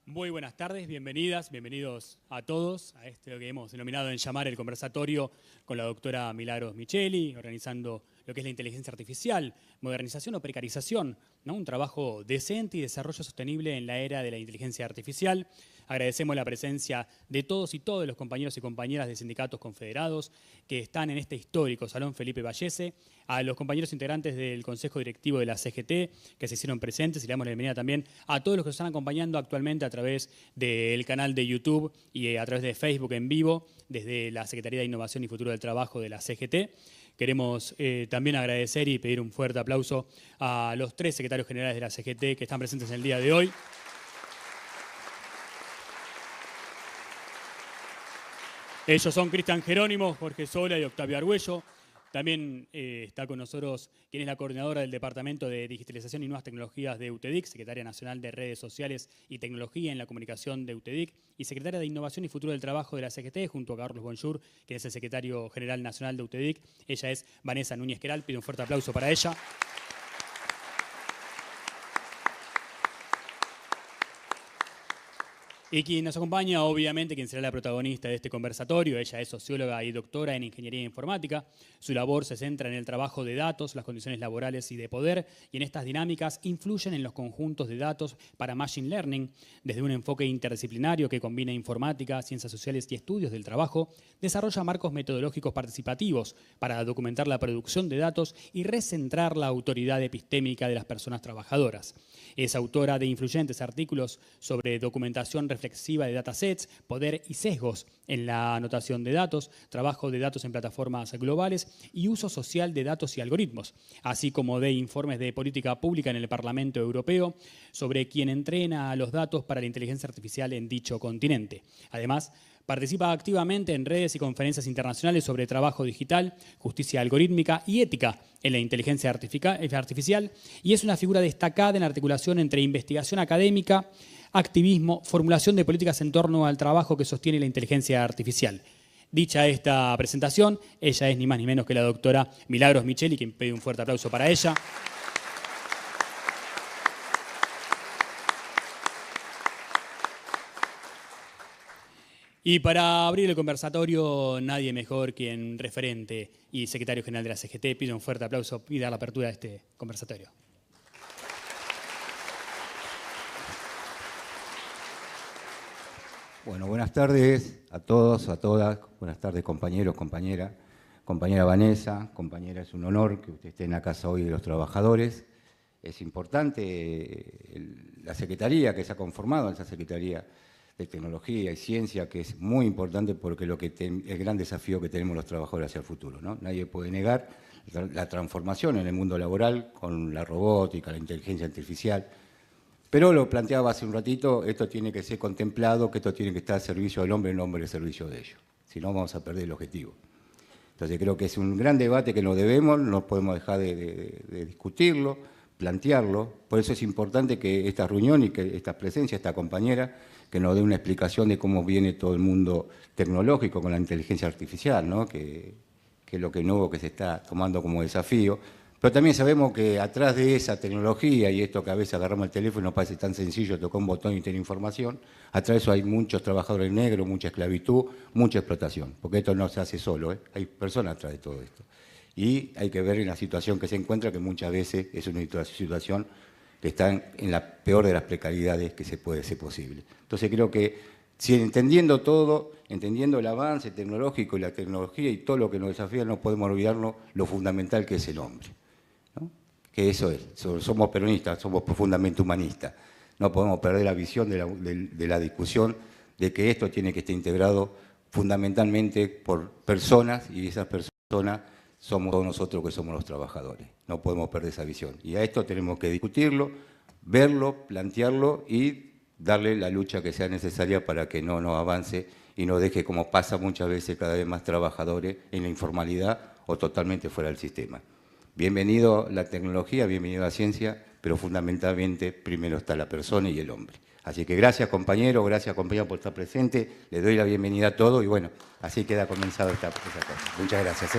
Muy buenas tardes, bienvenidas, bienvenidos a todos a este que hemos denominado en llamar el conversatorio con la doctora Milagros Micheli, organizando lo que es la inteligencia artificial, modernización o precarización, ¿no? Un trabajo decente y desarrollo sostenible en la era de la inteligencia artificial. Agradecemos la presencia de todos y todas los compañeros y compañeras de sindicatos confederados que están en este histórico Salón Felipe Vallese, a los compañeros integrantes del Consejo Directivo de la CGT que se hicieron presentes y le damos la bienvenida también a todos los que nos están acompañando actualmente a través del canal de YouTube y a través de Facebook en vivo desde la Secretaría de Innovación y Futuro del Trabajo de la CGT. Queremos también agradecer y pedir un fuerte aplauso a los 3 secretarios generales de la CGT que están presentes en el día de hoy. Ellos son Cristian Jerónimo, Jorge Sola y Octavio Argüello. También está con nosotros quien es la coordinadora del Departamento de Digitalización y Nuevas Tecnologías de UTEDIC, secretaria nacional de Redes Sociales y Tecnología en la Comunicación de UTEDIC y secretaria de Innovación y Futuro del Trabajo de la CGT, junto a Carlos Bonjour, quien es el secretario general nacional de UTEDIC. Ella es Vanessa Núñez Queral. Pido un fuerte aplauso para ella. Y quien nos acompaña, obviamente, quien será la protagonista de este conversatorio, ella es socióloga y doctora en Ingeniería Informática. Su labor se centra en el trabajo de datos, las condiciones laborales y de poder, y en estas dinámicas influyen en los conjuntos de datos para Machine Learning, desde un enfoque interdisciplinario que combina informática, ciencias sociales y estudios del trabajo, desarrolla marcos metodológicos participativos para documentar la producción de datos y recentrar la autoridad epistémica de las personas trabajadoras. Es autora de influyentes artículos sobre documentación reflexiva de datasets, poder y sesgos en la anotación de datos, trabajo de datos en plataformas globales y uso social de datos y algoritmos, así como de informes de política pública en el Parlamento Europeo sobre quién entrena a los datos para la inteligencia artificial en dicho continente. Además, participa activamente en redes y conferencias internacionales sobre trabajo digital, justicia algorítmica y ética en la inteligencia artificial y es una figura destacada en la articulación entre investigación académica, activismo, formulación de políticas en torno al trabajo que sostiene la inteligencia artificial. Dicha esta presentación, ella es ni más ni menos que la doctora Milagros Micheli, quien pide un fuerte aplauso para ella. Y para abrir el conversatorio, nadie mejor que en referente y secretario general de la CGT. Pido un fuerte aplauso y dar la apertura de este conversatorio. Bueno, buenas tardes a todos, a todas. Buenas tardes, compañeros, compañera. Compañera Vanessa, compañera, es un honor que usted esté en la casa hoy de los trabajadores. Es importante la secretaría que se ha conformado, esa Secretaría de Tecnología y Ciencia, que es muy importante porque el gran desafío que tenemos los trabajadores hacia el futuro, ¿no? Nadie puede negar la transformación en el mundo laboral con la robótica, la inteligencia artificial. Pero lo planteaba hace un ratito, esto tiene que ser contemplado, que esto tiene que estar al servicio del hombre, el hombre al servicio de ellos. Si no, vamos a perder el objetivo. Entonces creo que es un gran debate que nos debemos, no podemos dejar de discutirlo, plantearlo. Por eso es importante que esta reunión y que esta presencia, esta compañera, que nos dé una explicación de cómo viene todo el mundo tecnológico con la inteligencia artificial, ¿no? que es lo que nuevo que se está tomando como desafío. Pero también sabemos que atrás de esa tecnología y esto que a veces agarramos el teléfono y nos parece tan sencillo, tocar un botón y tener información, atrás de eso hay muchos trabajadores negros, mucha esclavitud, mucha explotación, porque esto no se hace solo, hay personas atrás de todo esto. Y hay que ver en la situación que se encuentra, que muchas veces es una situación que está en la peor de las precariedades que se puede ser posible. Entonces creo que si entendiendo todo, entendiendo el avance tecnológico y la tecnología y todo lo que nos desafía, no podemos olvidarnos lo fundamental que es el hombre. Que eso es, somos peronistas, somos profundamente humanistas. No podemos perder la visión de la discusión de que esto tiene que estar integrado fundamentalmente por personas y esas personas somos todos nosotros que somos los trabajadores. No podemos perder esa visión. Y a esto tenemos que discutirlo, verlo, plantearlo y darle la lucha que sea necesaria para que no nos avance y no deje, como pasa muchas veces, cada vez más trabajadores en la informalidad o totalmente fuera del sistema. Bienvenido la tecnología, bienvenido la ciencia, pero fundamentalmente primero está la persona y el hombre. Así que gracias compañero, gracias compañero por estar presente, les doy la bienvenida a todos y bueno, así queda comenzado esta cosa. Muchas gracias.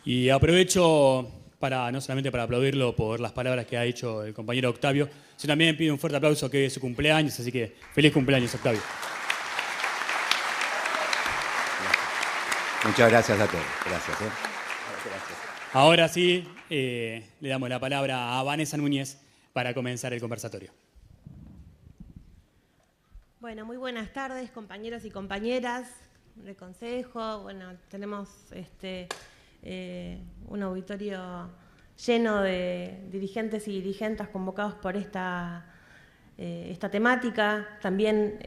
Y aprovecho no solamente para aplaudirlo por las palabras que ha dicho el compañero Octavio, sino también pido un fuerte aplauso que es su cumpleaños, así que feliz cumpleaños, Octavio. Muchas gracias a todos. Gracias. Gracias. Ahora sí, le damos la palabra a Vanessa Núñez para comenzar el conversatorio. Bueno, muy buenas tardes, compañeros y compañeras de consejo. Bueno, tenemos un auditorio lleno de dirigentes y dirigentes convocados por esta temática. También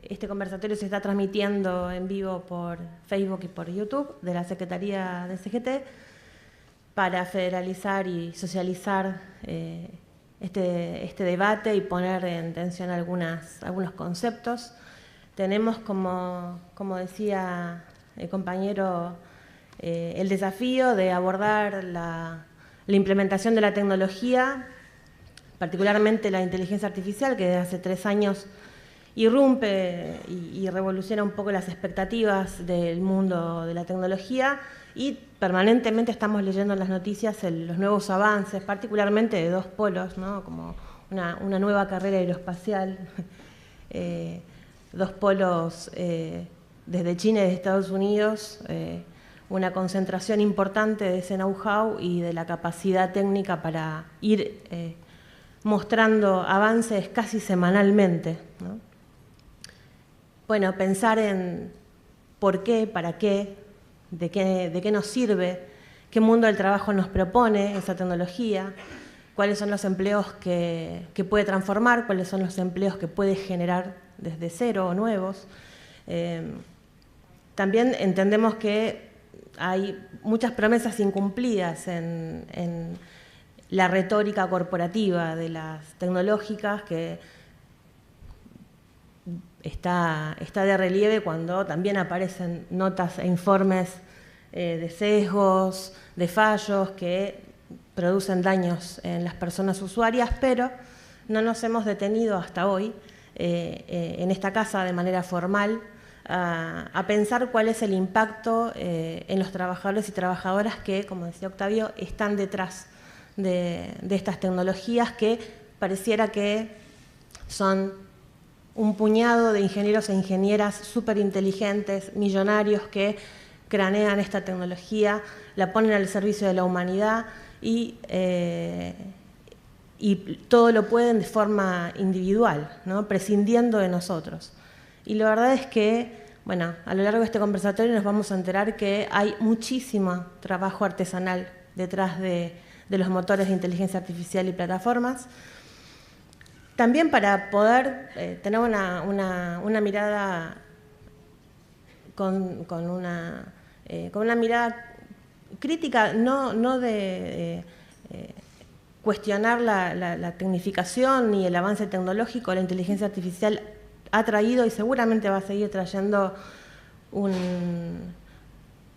este conversatorio se está transmitiendo en vivo por Facebook y por YouTube de la Secretaría de CGT para federalizar y socializar este debate y poner en tensión algunos conceptos. Tenemos, como decía el compañero, el desafío de abordar la implementación de la tecnología, particularmente la inteligencia artificial, que desde hace 3 años irrumpe y revoluciona un poco las expectativas del mundo de la tecnología, y permanentemente estamos leyendo en las noticias los nuevos avances, particularmente de 2 polos, ¿no? Como una nueva carrera aeroespacial, 2 polos desde China y de Estados Unidos, una concentración importante de ese know-how y de la capacidad técnica para ir mostrando avances casi semanalmente, ¿no? Bueno, pensar en por qué, para qué, de qué nos sirve, qué mundo del trabajo nos propone esa tecnología, cuáles son los empleos que puede transformar, cuáles son los empleos que puede generar desde cero o nuevos. También entendemos que hay muchas promesas incumplidas en la retórica corporativa de las tecnológicas, que está de relieve cuando también aparecen notas e informes de sesgos, de fallos que producen daños en las personas usuarias, pero no nos hemos detenido hasta hoy en esta casa de manera formal a pensar cuál es el impacto en los trabajadores y trabajadoras que, como decía Octavio, están detrás de estas tecnologías, que pareciera que son un puñado de ingenieros e ingenieras súper inteligentes, millonarios, que cranean esta tecnología, la ponen al servicio de la humanidad y todo lo pueden de forma individual, ¿no? Prescindiendo de nosotros. Y la verdad es que, bueno, a lo largo de este conversatorio nos vamos a enterar que hay muchísimo trabajo artesanal detrás de los motores de inteligencia artificial y plataformas. También para poder tener una mirada con una mirada crítica, no de cuestionar la tecnificación ni el avance tecnológico. La inteligencia artificial ha traído y seguramente va a seguir trayendo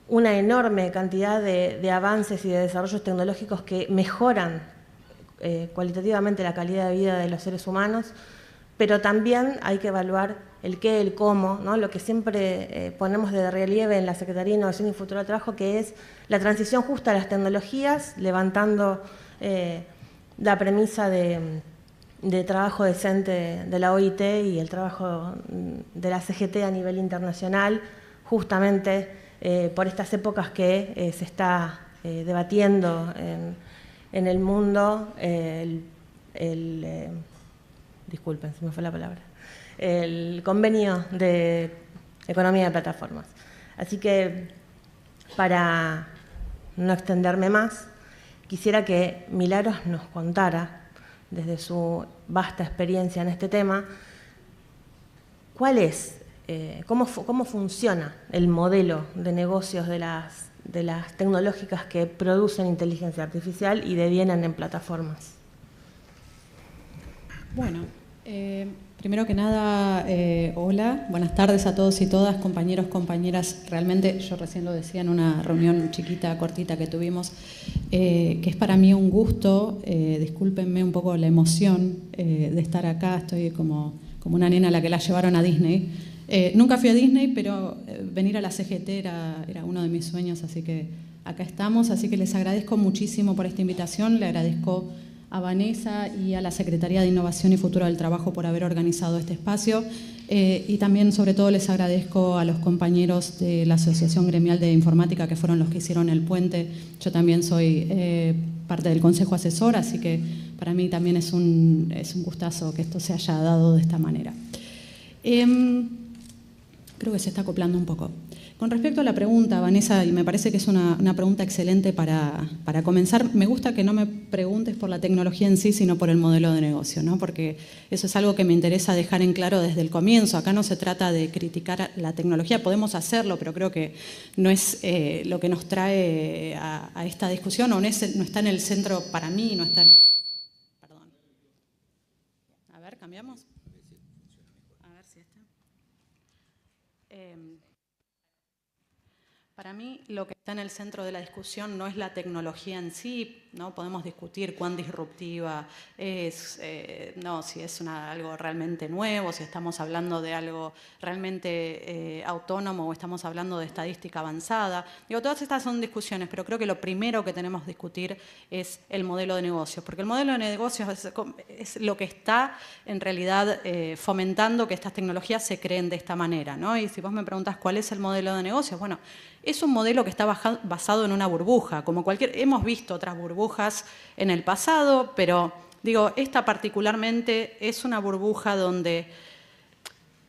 una enorme cantidad de avances y de desarrollos tecnológicos que mejoran cualitativamente la calidad de vida de los seres humanos, pero también hay que evaluar el qué, el cómo, ¿no? Lo que siempre ponemos de relieve en la Secretaría de Innovación y Futuro del Trabajo, que es la transición justa a las tecnologías, levantando la premisa de trabajo decente de la OIT y el trabajo de la CGT a nivel internacional, justamente por estas épocas que se está debatiendo en el mundo disculpen, se me fue la palabra, el convenio de economía de plataformas. Así que, para no extenderme más, quisiera que Milagros nos contara, desde su vasta experiencia en este tema, cuál es, cómo funciona el modelo de negocios de las tecnológicas que producen inteligencia artificial y devienen en plataformas. Bueno, primero que nada, hola, buenas tardes a todos y todas, compañeros, compañeras. Realmente, yo recién lo decía en una reunión chiquita, cortita que tuvimos, que es para mí un gusto, discúlpenme un poco la emoción de estar acá. Estoy como una nena a la que la llevaron a Disney. Nunca fui a Disney, pero venir a la CGT era uno de mis sueños, así que acá estamos. Así que les agradezco muchísimo por esta invitación, le agradezco a Vanessa y a la Secretaría de Innovación y Futuro del Trabajo por haber organizado este espacio. Y también, sobre todo, les agradezco a los compañeros de la Asociación Gremial de Informática, que fueron los que hicieron el puente. Yo también soy parte del Consejo Asesor, así que para mí también es un gustazo que esto se haya dado de esta manera. Creo que se está acoplando un poco. Con respecto a la pregunta, Vanessa, y me parece que es una pregunta excelente para comenzar, me gusta que no me preguntes por la tecnología en sí, sino por el modelo de negocio, ¿no? Porque eso es algo que me interesa dejar en claro desde el comienzo. Acá no se trata de criticar la tecnología, podemos hacerlo, pero creo que no es lo que nos trae a esta discusión, o no está en el centro para mí, no está... Perdón. A ver, ¿cambiamos? A ver si está... Para mí, lo que está en el centro de la discusión no es la tecnología en sí, ¿no? Podemos discutir cuán disruptiva es, si es algo realmente nuevo, si estamos hablando de algo realmente autónomo o estamos hablando de estadística avanzada. Digo, todas estas son discusiones, pero creo que lo primero que tenemos que discutir es el modelo de negocios, porque el modelo de negocios es lo que está en realidad fomentando que estas tecnologías se creen de esta manera, ¿no? Y si vos me preguntás cuál es el modelo de negocios, bueno, es un modelo que está basado en una burbuja, como hemos visto otras burbujas en el pasado, pero digo, esta particularmente es una burbuja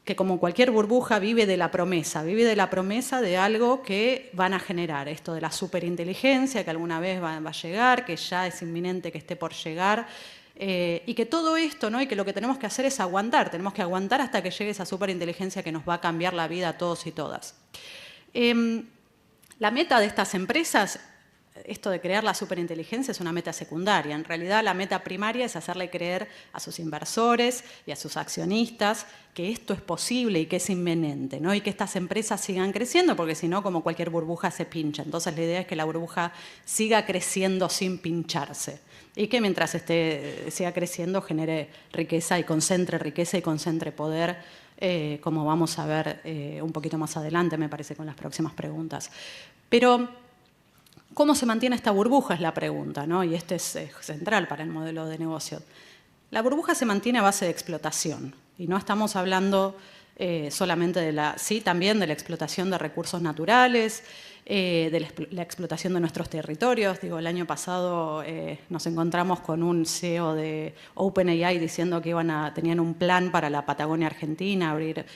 que como cualquier burbuja vive de la promesa de algo que van a generar, esto de la superinteligencia que alguna vez va a llegar, que ya es inminente que esté por llegar, y que todo esto, ¿no? Y que lo que tenemos que hacer es aguantar, tenemos que aguantar hasta que llegue esa superinteligencia que nos va a cambiar la vida a todos y todas. La meta de estas empresas, esto de crear la superinteligencia, es una meta secundaria. En realidad, la meta primaria es hacerle creer a sus inversores y a sus accionistas que esto es posible y que es inminente, ¿no? Y que estas empresas sigan creciendo, porque si no, como cualquier burbuja, se pincha. Entonces, la idea es que la burbuja siga creciendo sin pincharse y que mientras siga creciendo genere riqueza y concentre poder, como vamos a ver un poquito más adelante, me parece, con las próximas preguntas. Pero, ¿cómo se mantiene esta burbuja? Es la pregunta, ¿no? Y este es central para el modelo de negocio. La burbuja se mantiene a base de explotación. Y no estamos hablando solamente también de la explotación de recursos naturales, de la explotación de nuestros territorios. Digo, el año pasado nos encontramos con un CEO de OpenAI diciendo que tenían un plan para la Patagonia Argentina, abrir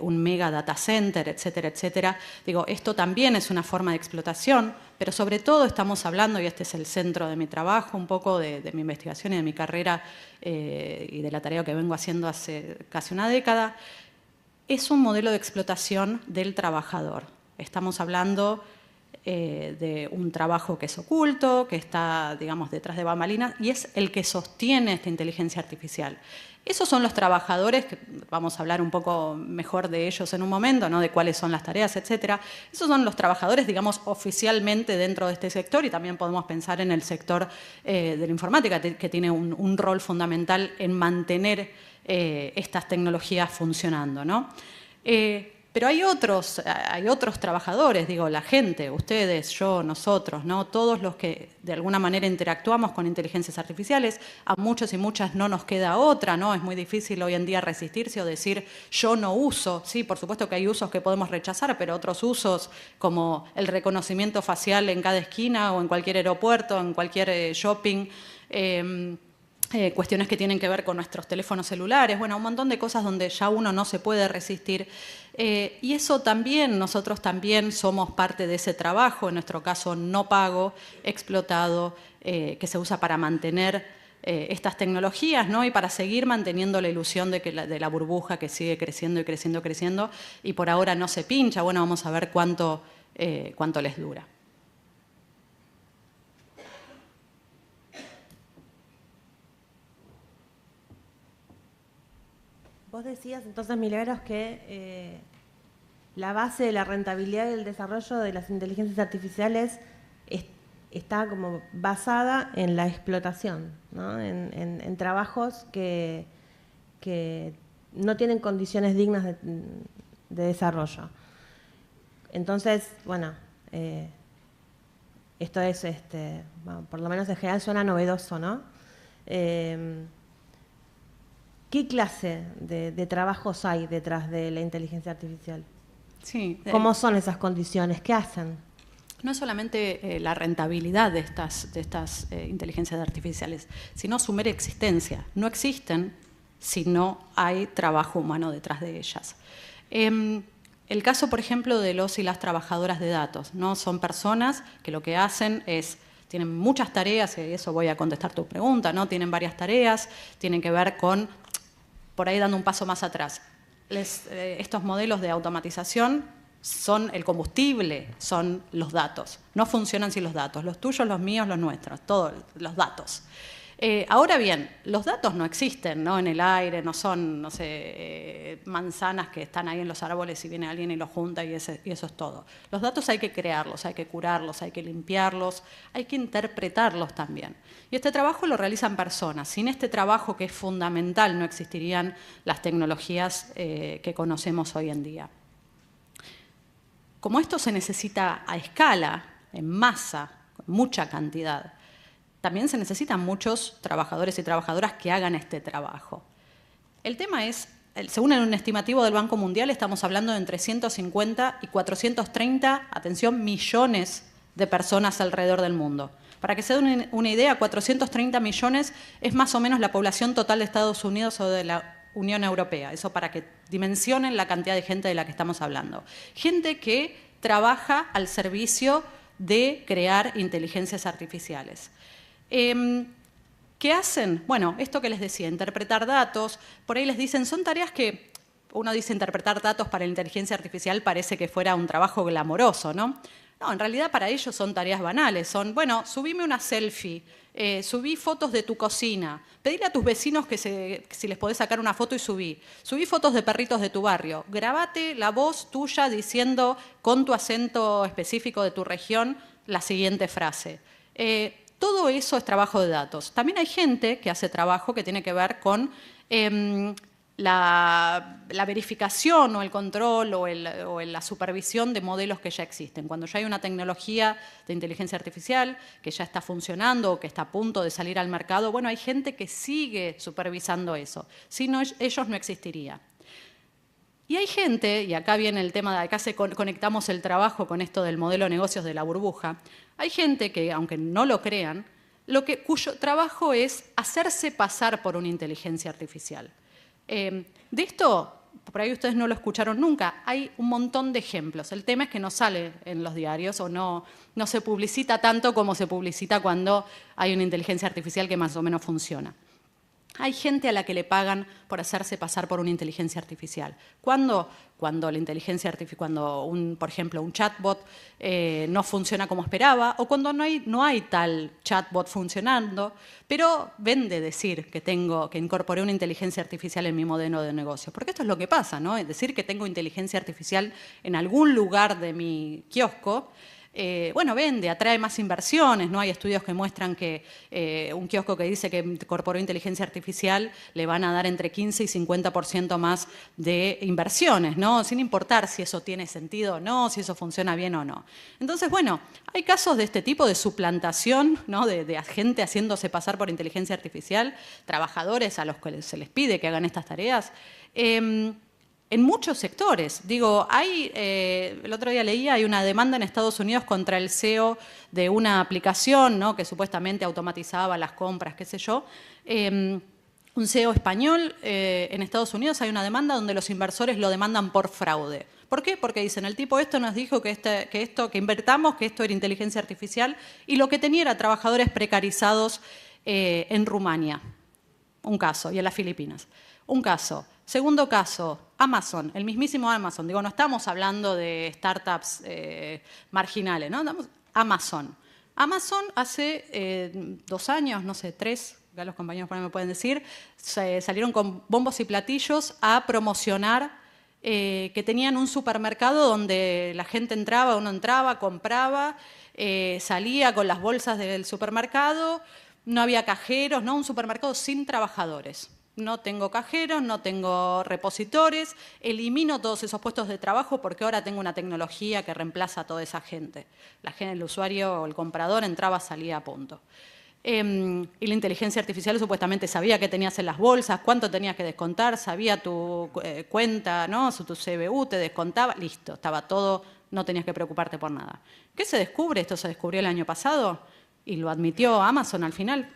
un mega data center, etcétera, etcétera. Digo, esto también es una forma de explotación, pero sobre todo estamos hablando, y este es el centro de mi trabajo, un poco de mi investigación y de mi carrera y de la tarea que vengo haciendo hace casi una década, es un modelo de explotación del trabajador. Estamos hablando de un trabajo que es oculto, que está, digamos, detrás de bambalinas, y es el que sostiene esta inteligencia artificial. Esos son los trabajadores, que vamos a hablar un poco mejor de ellos en un momento, ¿no? De cuáles son las tareas, etcétera. Esos son los trabajadores, digamos, oficialmente dentro de este sector, y también podemos pensar en el sector de la informática, que tiene un rol fundamental en mantener estas tecnologías funcionando, ¿no? Pero hay otros trabajadores, digo, la gente, ustedes, yo, nosotros, ¿no? Todos los que de alguna manera interactuamos con inteligencias artificiales, a muchos y muchas no nos queda otra, ¿no? Es muy difícil hoy en día resistirse o decir yo no uso. Sí, por supuesto que hay usos que podemos rechazar, pero otros usos como el reconocimiento facial en cada esquina o en cualquier aeropuerto, en cualquier shopping, cuestiones que tienen que ver con nuestros teléfonos celulares, bueno, un montón de cosas donde ya uno no se puede resistir. Y eso también, nosotros también somos parte de ese trabajo, en nuestro caso no pago, explotado, que se usa para mantener estas tecnologías, ¿no? Y para seguir manteniendo la ilusión de la burbuja que sigue creciendo y creciendo, creciendo, y por ahora no se pincha. Bueno, vamos a ver cuánto les dura. Vos decías entonces, Milagros, que la base de la rentabilidad y el desarrollo de las inteligencias artificiales está como basada en la explotación, ¿no? En trabajos que no tienen condiciones dignas de desarrollo. Entonces, bueno, Esto es, bueno, por lo menos en general suena novedoso, ¿no? ¿Qué clase de trabajos hay detrás de la inteligencia artificial? Sí. ¿Cómo son esas condiciones? ¿Qué hacen? No es solamente la rentabilidad de estas inteligencias artificiales, sino su mera existencia. No existen si no hay trabajo humano detrás de ellas. El caso, por ejemplo, de los y las trabajadoras de datos, ¿no? Son personas que lo que hacen es, tienen muchas tareas, y eso voy a contestar tu pregunta, ¿no? Tienen varias tareas, tienen que ver con, por ahí dando un paso más atrás, estos modelos de automatización son el combustible, son los datos. No funcionan sin los datos, los tuyos, los míos, los nuestros, todos los datos. Ahora bien, los datos no existen, ¿no? En el aire, no son, no sé, manzanas que están ahí en los árboles y viene alguien y los junta y eso es todo. Los datos hay que crearlos, hay que curarlos, hay que limpiarlos, hay que interpretarlos también. Y este trabajo lo realizan personas. Sin este trabajo, que es fundamental, no existirían las tecnologías que conocemos hoy en día. Como esto se necesita a escala, en masa, con mucha cantidad, también se necesitan muchos trabajadores y trabajadoras que hagan este trabajo. El tema es, según un estimativo del Banco Mundial, estamos hablando de entre 150 y 430, atención, millones de personas alrededor del mundo. Para que se den una idea, 430 millones es más o menos la población total de Estados Unidos o de la Unión Europea. Eso para que dimensionen la cantidad de gente de la que estamos hablando. Gente que trabaja al servicio de crear inteligencias artificiales. ¿Qué hacen? Bueno, esto que les decía, interpretar datos. Por ahí les dicen, son tareas que uno dice interpretar datos para la inteligencia artificial parece que fuera un trabajo glamoroso, ¿no? No, en realidad para ellos son tareas banales. Son, bueno, subime una selfie, subí fotos de tu cocina, pedile a tus vecinos que si les podés sacar una foto y subí fotos de perritos de tu barrio, grabate la voz tuya diciendo con tu acento específico de tu región la siguiente frase. Todo eso es trabajo de datos. También hay gente que hace trabajo que tiene que ver con la verificación o el control o la supervisión de modelos que ya existen. Cuando ya hay una tecnología de inteligencia artificial que ya está funcionando o que está a punto de salir al mercado, bueno, hay gente que sigue supervisando eso. Si no, ellos no existirían. Y hay gente, y acá viene el tema, acá conectamos el trabajo con esto del modelo de negocios de la burbuja, hay gente que, aunque no lo crean, cuyo trabajo es hacerse pasar por una inteligencia artificial. De esto, por ahí ustedes no lo escucharon nunca, hay un montón de ejemplos. El tema es que no sale en los diarios o no se publicita tanto como se publicita cuando hay una inteligencia artificial que más o menos funciona. Hay gente a la que le pagan por hacerse pasar por una inteligencia artificial. ¿Cuándo? Cuando la inteligencia artificial, por ejemplo, un chatbot no funciona como esperaba, o cuando no hay tal chatbot funcionando, pero vende decir que incorporé una inteligencia artificial en mi modelo de negocio. Porque esto es lo que pasa, ¿no? Es decir que tengo inteligencia artificial en algún lugar de mi kiosco. Bueno, vende, atrae más inversiones, ¿no? Hay estudios que muestran que un kiosco que dice que incorporó inteligencia artificial le van a dar entre 15 y 50% más de inversiones, ¿no? Sin importar si eso tiene sentido o no, si eso funciona bien o no. Entonces, bueno, hay casos de este tipo de suplantación, ¿no? de gente haciéndose pasar por inteligencia artificial, trabajadores a los que se les pide que hagan estas tareas. En muchos sectores. Digo, el otro día leía, hay una demanda en Estados Unidos contra el CEO de una aplicación, ¿no? Que supuestamente automatizaba las compras, qué sé yo. Un CEO español en Estados Unidos hay una demanda donde los inversores lo demandan por fraude. ¿Por qué? Porque dicen, el tipo nos dijo que invertamos, que esto era inteligencia artificial, y lo que tenía era trabajadores precarizados en Rumania. Un caso, y en las Filipinas. Un caso. Segundo caso, Amazon, el mismísimo Amazon. Digo, no estamos hablando de startups marginales, ¿no? Amazon. Amazon hace 2 años, no sé, 3, acá los compañeros por ahí me pueden decir, salieron con bombos y platillos a promocionar que tenían un supermercado donde la gente uno entraba, compraba, salía con las bolsas del supermercado, no había cajeros, ¿no? Un supermercado sin trabajadores. no tengo cajeros, no tengo repositores, elimino todos esos puestos de trabajo porque ahora tengo una tecnología que reemplaza a toda esa gente. El usuario o el comprador entraba, salía a punto. Y la inteligencia artificial supuestamente sabía qué tenías en las bolsas, cuánto tenías que descontar, sabía tu cuenta, ¿no? Tu CBU, te descontaba, listo, estaba todo, no tenías que preocuparte por nada. ¿Qué se descubre? Esto se descubrió el año pasado y lo admitió Amazon al final.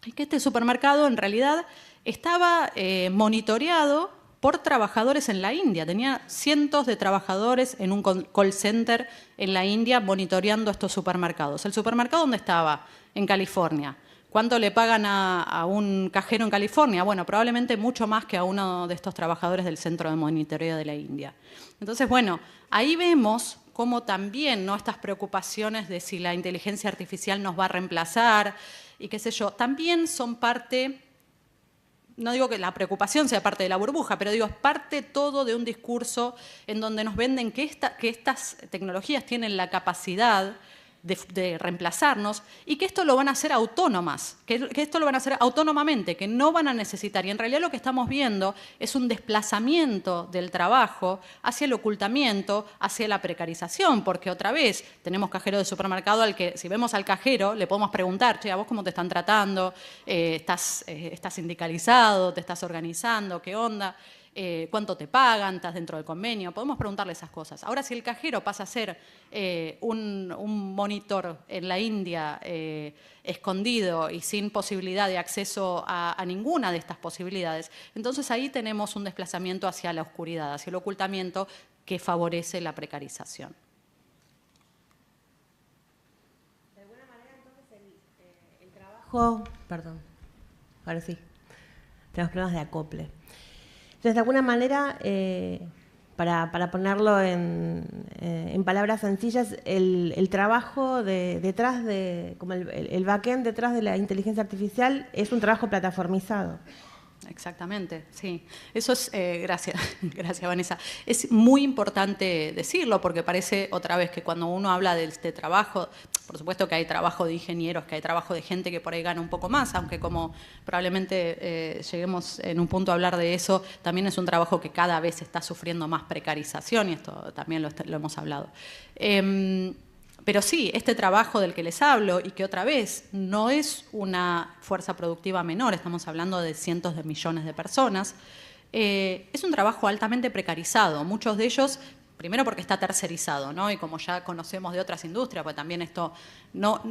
Es que este supermercado en realidad estaba monitoreado por trabajadores en la India. Tenía cientos de trabajadores en un call center en la India monitoreando estos supermercados. ¿El supermercado dónde estaba? En California. ¿Cuánto le pagan a un cajero en California? Bueno, probablemente mucho más que a uno de estos trabajadores del centro de monitoreo de la India. Entonces, bueno, ahí vemos cómo también, ¿no?, estas preocupaciones de si la inteligencia artificial nos va a reemplazar y qué sé yo, también son parte, no digo que la preocupación sea parte de la burbuja, pero digo, es parte todo de un discurso en donde nos venden que estas tecnologías tienen la capacidad de reemplazarnos y que esto lo van a hacer autónomas, que esto lo van a hacer autónomamente, que no van a necesitar. Y en realidad lo que estamos viendo es un desplazamiento del trabajo hacia el ocultamiento, hacia la precarización, porque otra vez tenemos cajeros de supermercado al que si vemos al cajero le podemos preguntar, che, ¿a vos cómo te están tratando? ¿Estás sindicalizado? ¿Te estás organizando? ¿Qué onda? ¿Cuánto te pagan? ¿Estás dentro del convenio? Podemos preguntarle esas cosas. Ahora, si el cajero pasa a ser un monitor en la India escondido y sin posibilidad de acceso a ninguna de estas posibilidades, entonces ahí tenemos un desplazamiento hacia la oscuridad, hacia el ocultamiento que favorece la precarización. De alguna manera, entonces, el trabajo... Perdón, ahora sí, tenemos problemas de acople. Entonces, de alguna manera, para ponerlo en palabras sencillas, el trabajo detrás de, como el backend detrás de la inteligencia artificial es un trabajo plataformizado. Exactamente, sí. Eso es, gracias Vanessa. Es muy importante decirlo porque parece otra vez que cuando uno habla de este trabajo, por supuesto que hay trabajo de ingenieros, que hay trabajo de gente que por ahí gana un poco más, aunque como probablemente lleguemos en un punto a hablar de eso, también es un trabajo que cada vez está sufriendo más precarización y esto también lo hemos hablado. Pero sí, este trabajo del que les hablo y que otra vez no es una fuerza productiva menor, estamos hablando de cientos de millones de personas, es un trabajo altamente precarizado. Muchos de ellos, primero porque está tercerizado, ¿no? Y como ya conocemos de otras industrias, pues también esto, no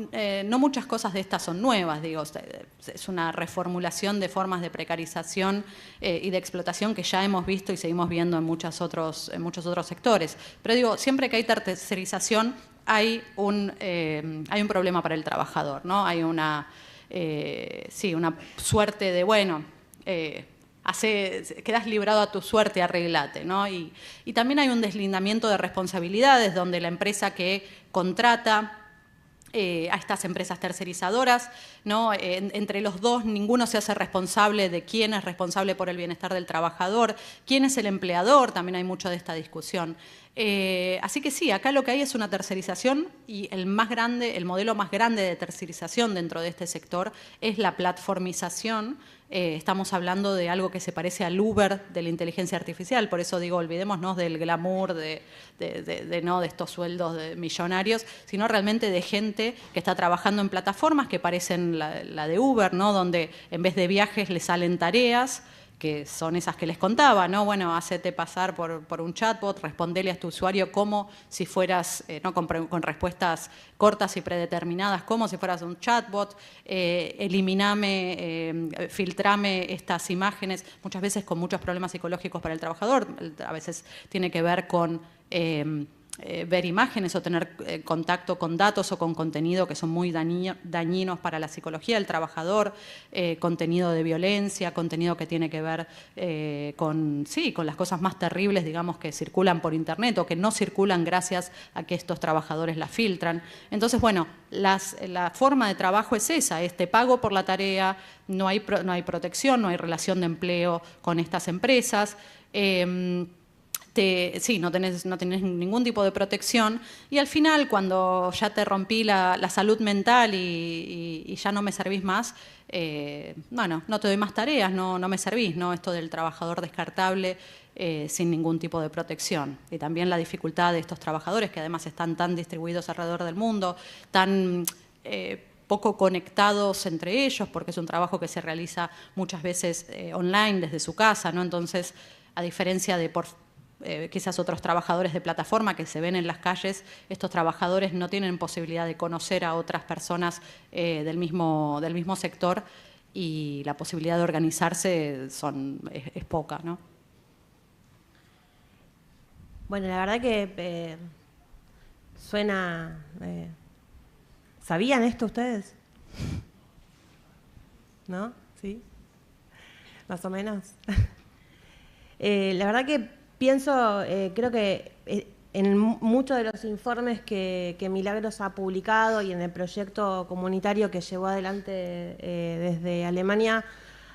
muchas cosas de estas son nuevas, digo, es una reformulación de formas de precarización y de explotación que ya hemos visto y seguimos viendo en muchos otros sectores. Pero digo, siempre que hay tercerización, hay un problema para el trabajador, ¿no? Hay una suerte de, bueno, quedas librado a tu suerte, arreglate, ¿no? Y también hay un deslindamiento de responsabilidades donde la empresa que contrata a estas empresas tercerizadoras, ¿no? Entre los dos ninguno se hace responsable de quién es responsable por el bienestar del trabajador, quién es el empleador, también hay mucho de esta discusión. Así que sí, acá lo que hay es una tercerización y el modelo más grande de tercerización dentro de este sector es la platformización. Estamos hablando de algo que se parece al Uber de la inteligencia artificial, por eso digo, olvidémonos del glamour de estos sueldos de millonarios, sino realmente de gente que está trabajando en plataformas que parecen la de Uber, ¿no? Donde en vez de viajes le salen tareas, que son esas que les contaba, ¿no? Bueno, hacete pasar por un chatbot, respondele a tu usuario como si fueras, ¿no? con respuestas cortas y predeterminadas, como si fueras un chatbot, filtrame estas imágenes, muchas veces con muchos problemas psicológicos para el trabajador, a veces tiene que ver con ver imágenes o tener contacto con datos o con contenido que son muy dañinos para la psicología del trabajador, contenido de violencia, contenido que tiene que ver con las cosas más terribles, digamos, que circulan por Internet o que no circulan gracias a que estos trabajadores las filtran. Entonces, bueno, la forma de trabajo es esa, te pago por la tarea, no hay protección, no hay relación de empleo con estas empresas. no tenés ningún tipo de protección, y al final, cuando ya te rompí la salud mental y ya no me servís más, bueno, no te doy más tareas, no me servís, ¿no? Esto del trabajador descartable sin ningún tipo de protección. Y también la dificultad de estos trabajadores, que además están tan distribuidos alrededor del mundo, tan poco conectados entre ellos, porque es un trabajo que se realiza muchas veces online desde su casa, ¿no? Entonces, a diferencia de quizás otros trabajadores de plataforma que se ven en las calles, estos trabajadores no tienen posibilidad de conocer a otras personas del mismo sector, y la posibilidad de organizarse es poca, ¿no? Bueno, la verdad que suena... ¿Sabían esto ustedes? ¿No? ¿Sí? Más o menos. La verdad que pienso, creo que en muchos de los informes que Milagros ha publicado y en el proyecto comunitario que llevó adelante desde Alemania,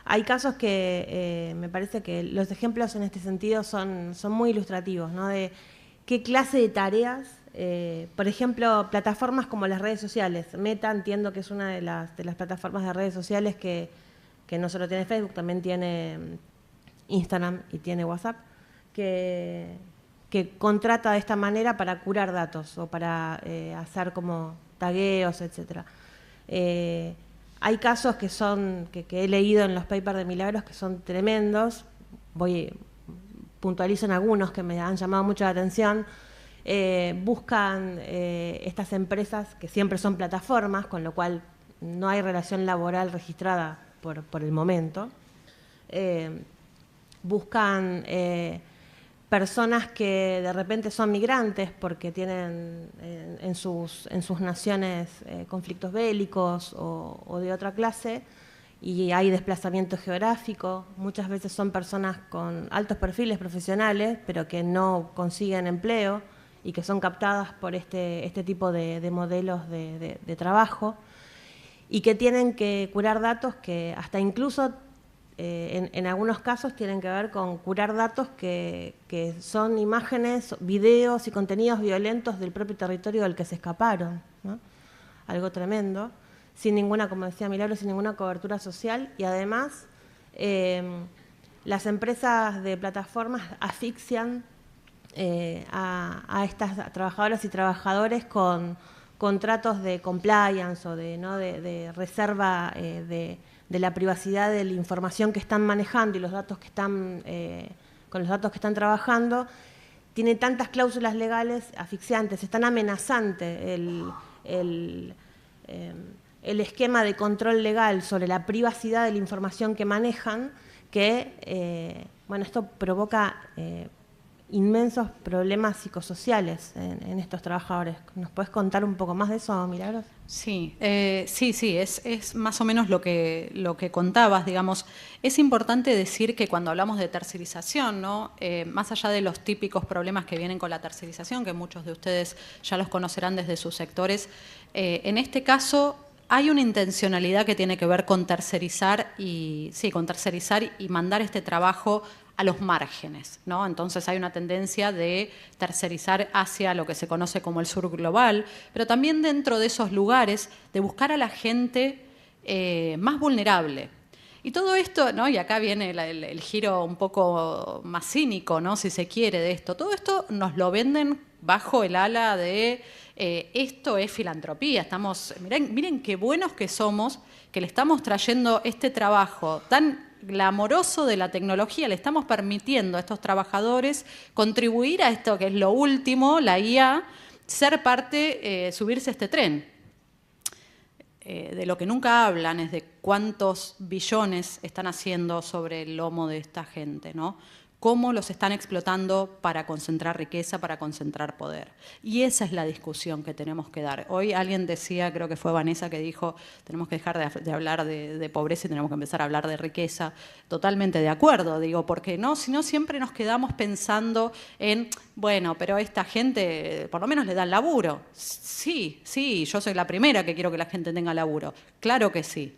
hay casos que me parece que los ejemplos en este sentido son muy ilustrativos, ¿no? De qué clase de tareas, por ejemplo, plataformas como las redes sociales. Meta, entiendo que es una de las plataformas de redes sociales que no solo tiene Facebook, también tiene Instagram y tiene WhatsApp, que contrata de esta manera para curar datos o para hacer como tagueos, etc. Hay casos que he leído en los papers de Milagros que son tremendos. Puntualizo en algunos que me han llamado mucho la atención. Buscan estas empresas, que siempre son plataformas, con lo cual no hay relación laboral registrada por el momento. Buscan personas que de repente son migrantes porque tienen en sus naciones conflictos bélicos o de otra clase, y hay desplazamiento geográfico. Muchas veces son personas con altos perfiles profesionales, pero que no consiguen empleo y que son captadas por este tipo de modelos de trabajo, y que tienen que curar datos que hasta incluso en algunos casos tienen que ver con curar datos que son imágenes, videos y contenidos violentos del propio territorio del que se escaparon, ¿no? Algo tremendo, sin ninguna, como decía Milagros, sin ninguna cobertura social. Y además las empresas de plataformas asfixian a estas trabajadoras y trabajadores con contratos de compliance o de reserva de la privacidad de la información que están manejando y los datos que están con los datos que están trabajando. Tiene tantas cláusulas legales asfixiantes, es tan amenazante el esquema de control legal sobre la privacidad de la información que manejan, que esto provoca inmensos problemas psicosociales en estos trabajadores. ¿Nos puedes contar un poco más de eso, Milagros? Sí, es más o menos lo que contabas, digamos. Es importante decir que cuando hablamos de tercerización, ¿no? Más allá de los típicos problemas que vienen con la tercerización, que muchos de ustedes ya los conocerán desde sus sectores, en este caso hay una intencionalidad que tiene que ver con tercerizar y mandar este trabajo a los márgenes, ¿no? Entonces hay una tendencia de tercerizar hacia lo que se conoce como el sur global, pero también dentro de esos lugares de buscar a la gente más vulnerable. Y todo esto, ¿no? Y acá viene el giro un poco más cínico, ¿no? Si se quiere, de esto. Todo esto nos lo venden bajo el ala de esto es filantropía. Miren qué buenos que somos, que le estamos trayendo este trabajo tan glamoroso de la tecnología, le estamos permitiendo a estos trabajadores contribuir a esto que es lo último, la IA, ser parte, subirse a este tren. De lo que nunca hablan es de cuántos billones están haciendo sobre el lomo de esta gente, ¿no? Cómo los están explotando para concentrar riqueza, para concentrar poder. Y esa es la discusión que tenemos que dar. Hoy alguien decía, creo que fue Vanessa, que dijo, tenemos que dejar de hablar de pobreza y tenemos que empezar a hablar de riqueza. Totalmente de acuerdo, digo, porque no, si no siempre nos quedamos pensando en, bueno, pero esta gente por lo menos le dan laburo. Sí, yo soy la primera que quiero que la gente tenga laburo. Claro que sí.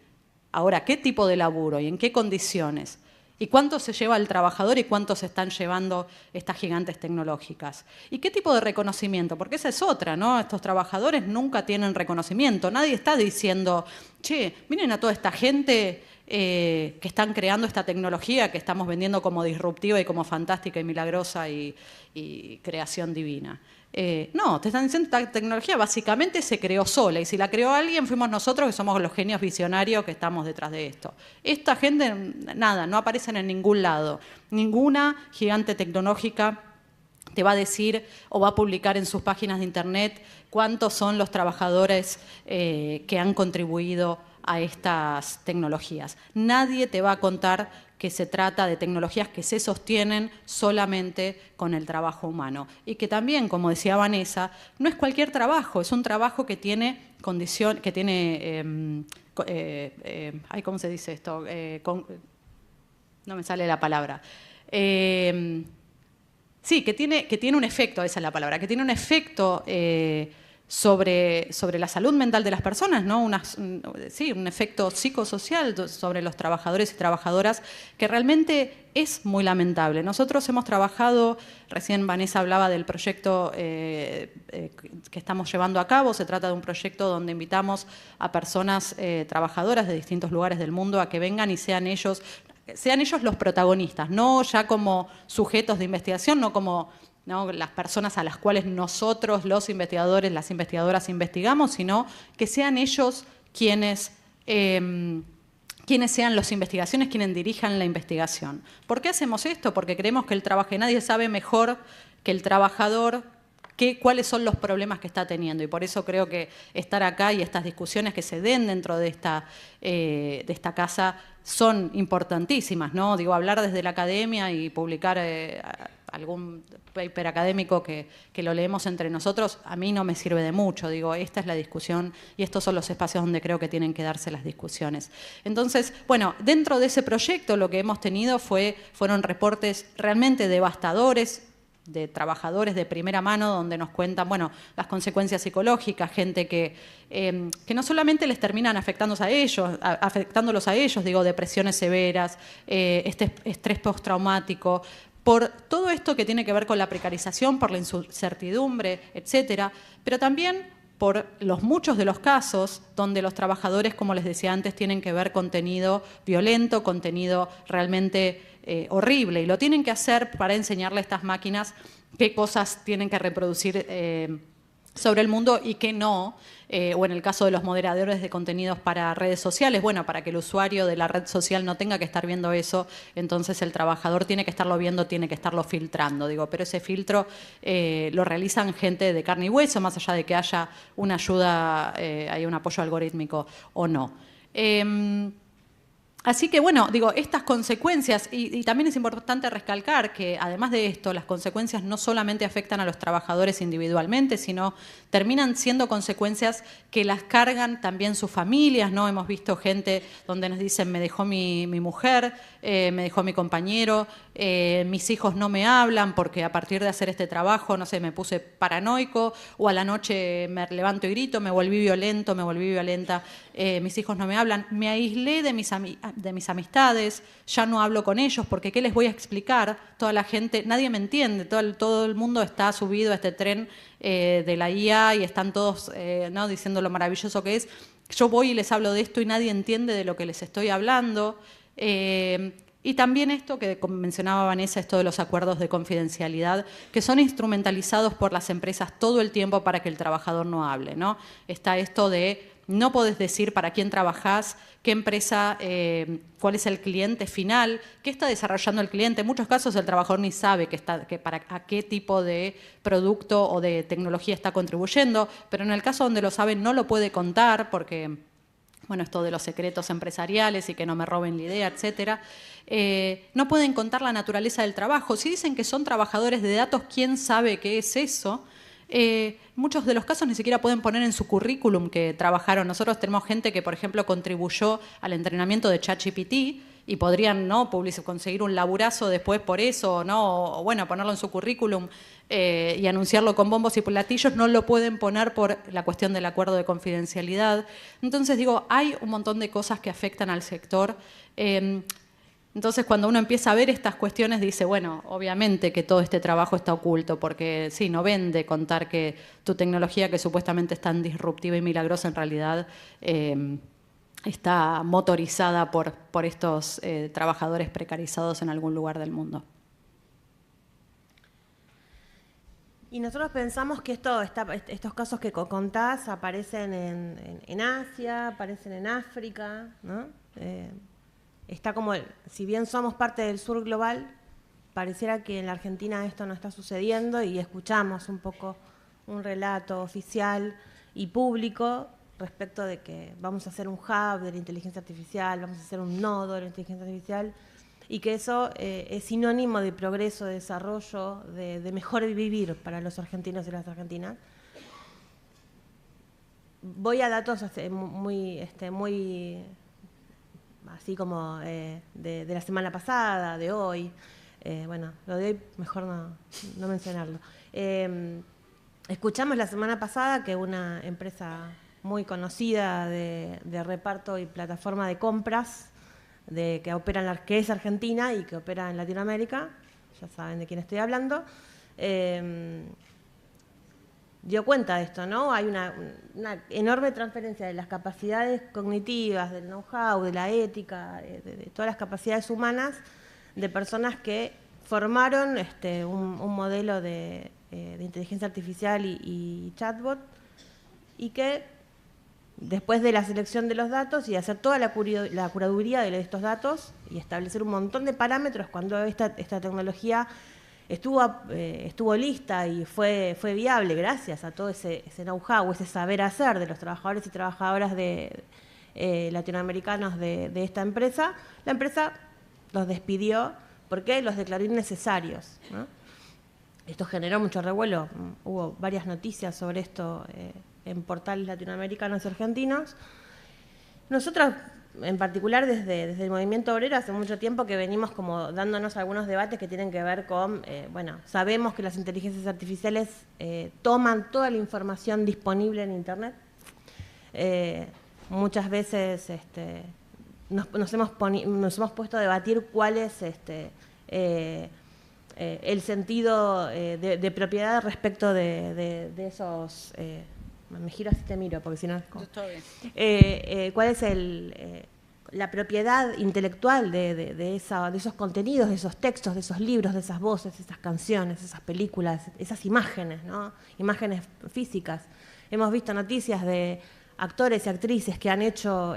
Ahora, ¿qué tipo de laburo y en qué condiciones? ¿Y cuánto se lleva el trabajador y cuánto se están llevando estas gigantes tecnológicas? ¿Y qué tipo de reconocimiento? Porque esa es otra, ¿no? Estos trabajadores nunca tienen reconocimiento. Nadie está diciendo, che, miren a toda esta gente que están creando esta tecnología que estamos vendiendo como disruptiva y como fantástica y milagrosa y creación divina. No, te están diciendo que esta tecnología básicamente se creó sola y si la creó alguien fuimos nosotros que somos los genios visionarios que estamos detrás de esto. Esta gente, nada, no aparecen en ningún lado. Ninguna gigante tecnológica te va a decir o va a publicar en sus páginas de internet cuántos son los trabajadores que han contribuido a estas tecnologías. Nadie te va a contar que se trata de tecnologías que se sostienen solamente con el trabajo humano. Y que también, como decía Vanessa, no es cualquier trabajo, es un trabajo que tiene condición, que tiene, ¿cómo se dice esto? No me sale la palabra. Sí, que tiene un efecto, esa es la palabra, que tiene un efecto sobre la salud mental de las personas, ¿no? Un efecto psicosocial sobre los trabajadores y trabajadoras que realmente es muy lamentable. Nosotros hemos trabajado, recién Vanessa hablaba del proyecto que estamos llevando a cabo, se trata de un proyecto donde invitamos a personas trabajadoras de distintos lugares del mundo a que vengan y sean ellos los protagonistas, no ya como sujetos de investigación, no como las personas a las cuales nosotros, los investigadores, las investigadoras investigamos, sino que sean ellos quienes sean las investigaciones, quienes dirijan la investigación. ¿Por qué hacemos esto? Porque creemos que nadie sabe mejor que el trabajador cuáles son los problemas que está teniendo. Y por eso creo que estar acá y estas discusiones que se den dentro de esta casa son importantísimas, ¿no? Digo, hablar desde la academia y publicar algún paper académico que lo leemos entre nosotros, a mí no me sirve de mucho. Digo, esta es la discusión y estos son los espacios donde creo que tienen que darse las discusiones. Entonces, bueno, dentro de ese proyecto lo que hemos tenido fueron reportes realmente devastadores de trabajadores de primera mano donde nos cuentan, bueno, las consecuencias psicológicas, gente que no solamente les terminan afectándolos a ellos, digo, depresiones severas, estrés postraumático, por todo esto que tiene que ver con la precarización, por la incertidumbre, etcétera, pero también por los muchos de los casos donde los trabajadores, como les decía antes, tienen que ver contenido violento, contenido realmente horrible, y lo tienen que hacer para enseñarle a estas máquinas qué cosas tienen que reproducir sobre el mundo y qué no, o en el caso de los moderadores de contenidos para redes sociales, bueno, para que el usuario de la red social no tenga que estar viendo eso, entonces el trabajador tiene que estarlo viendo, tiene que estarlo filtrando, digo, pero ese filtro lo realizan gente de carne y hueso, más allá de que haya una ayuda, hay un apoyo algorítmico o no. Así que, bueno, digo, estas consecuencias, y también es importante recalcar que, además de esto, las consecuencias no solamente afectan a los trabajadores individualmente, sino terminan siendo consecuencias que las cargan también sus familias, ¿no? Hemos visto gente donde nos dicen, me dejó mi mujer, me dejó mi compañero, mis hijos no me hablan porque a partir de hacer este trabajo, no sé, me puse paranoico, o a la noche me levanto y grito, me volví violento, me volví violenta, mis hijos no me hablan, me aislé de mis amistades, ya no hablo con ellos, porque ¿qué les voy a explicar? Toda la gente, nadie me entiende, todo el mundo está subido a este tren de la IA y están todos ¿no? diciendo lo maravilloso que es. Yo voy y les hablo de esto y nadie entiende de lo que les estoy hablando. Y también esto que mencionaba Vanessa, esto de los acuerdos de confidencialidad, que son instrumentalizados por las empresas todo el tiempo para que el trabajador no hable, ¿no? Está esto de no podés decir para quién trabajás, qué empresa, cuál es el cliente final, qué está desarrollando el cliente. En muchos casos el trabajador ni sabe a qué tipo de producto o de tecnología está contribuyendo, pero en el caso donde lo sabe no lo puede contar porque, bueno, esto de los secretos empresariales y que no me roben la idea, etcétera. No pueden contar la naturaleza del trabajo. Si dicen que son trabajadores de datos, ¿quién sabe qué es eso? Muchos de los casos ni siquiera pueden poner en su currículum que trabajaron. Nosotros tenemos gente que, por ejemplo, contribuyó al entrenamiento de ChatGPT y podrían ¿no? conseguir un laburazo después por eso, ¿no? o bueno, ponerlo en su currículum y anunciarlo con bombos y platillos. No lo pueden poner por la cuestión del acuerdo de confidencialidad. Entonces, digo, hay un montón de cosas que afectan al sector. Entonces, cuando uno empieza a ver estas cuestiones, dice, bueno, obviamente que todo este trabajo está oculto, porque sí, no vende contar que tu tecnología, que supuestamente es tan disruptiva y milagrosa, en realidad está motorizada por estos trabajadores precarizados en algún lugar del mundo. Y nosotros pensamos que estos casos que contás aparecen en Asia, aparecen en África, ¿no? Está como, si bien somos parte del sur global, pareciera que en la Argentina esto no está sucediendo y escuchamos un poco un relato oficial y público respecto de que vamos a hacer un hub de la inteligencia artificial, vamos a hacer un nodo de la inteligencia artificial, y que eso es sinónimo de progreso, de desarrollo, de mejor vivir para los argentinos y las argentinas. Voy a datos muy así como de la semana pasada, de hoy. Bueno, lo de hoy mejor no mencionarlo. Escuchamos la semana pasada que una empresa muy conocida de reparto y plataforma de compras que es argentina y que opera en Latinoamérica, ya saben de quién estoy hablando, dio cuenta de esto, ¿no? Hay una enorme transferencia de las capacidades cognitivas, del know-how, de la ética, de todas las capacidades humanas de personas que formaron un modelo de inteligencia artificial y chatbot, y que después de la selección de los datos y hacer toda la curaduría de estos datos y establecer un montón de parámetros, cuando esta tecnología estuvo lista y fue viable gracias a todo ese know-how, ese saber hacer de los trabajadores y trabajadoras latinoamericanos de esta empresa, la empresa los despidió porque los declaró innecesarios, ¿no? Esto generó mucho revuelo, hubo varias noticias sobre esto en portales latinoamericanos y argentinos. Nosotros, en particular desde el movimiento obrero, hace mucho tiempo que venimos como dándonos algunos debates que tienen que ver con, sabemos que las inteligencias artificiales toman toda la información disponible en Internet. Muchas veces nos hemos puesto a debatir cuál es el sentido de propiedad respecto de esos... me giro así te miro, porque si no... ¿Cuál es la propiedad intelectual de esos contenidos, de esos textos, de esos libros, de esas voces, de esas canciones, esas películas, esas imágenes, ¿no? Imágenes físicas? Hemos visto noticias de actores y actrices que han hecho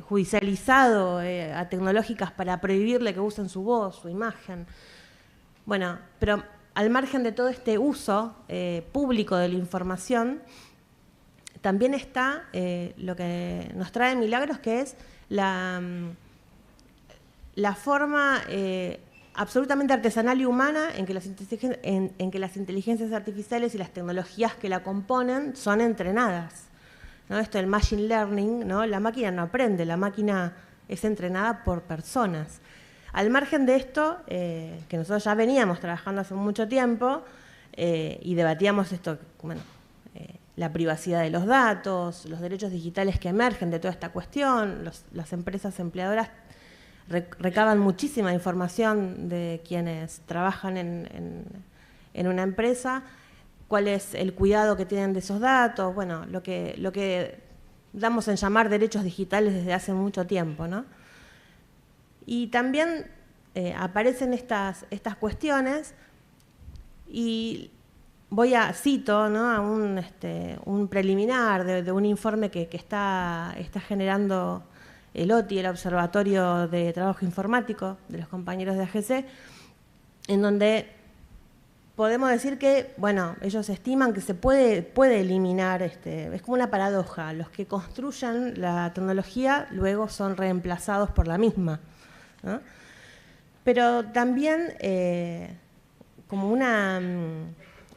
judicializado a tecnológicas para prohibirle que usen su voz, su imagen. Bueno, pero al margen de todo este uso público de la información, también está lo que nos trae Milagros, que es la forma absolutamente artesanal y humana en que las inteligencias artificiales y las tecnologías que la componen son entrenadas, ¿no? Esto del machine learning, ¿no? La máquina no aprende, la máquina es entrenada por personas. Al margen de esto, que nosotros ya veníamos trabajando hace mucho tiempo y debatíamos esto, la privacidad de los datos, los derechos digitales que emergen de toda esta cuestión, las empresas empleadoras recaban muchísima información de quienes trabajan en una empresa, cuál es el cuidado que tienen de esos datos, bueno, lo que damos en llamar derechos digitales desde hace mucho tiempo, ¿no? Y también aparecen estas cuestiones y cito, ¿no?, a un preliminar de un informe que está generando el OTI, el Observatorio de Trabajo Informático de los compañeros de AGC, en donde podemos decir que, bueno, ellos estiman que se puede eliminar, es como una paradoja, los que construyan la tecnología luego son reemplazados por la misma, ¿no? Pero también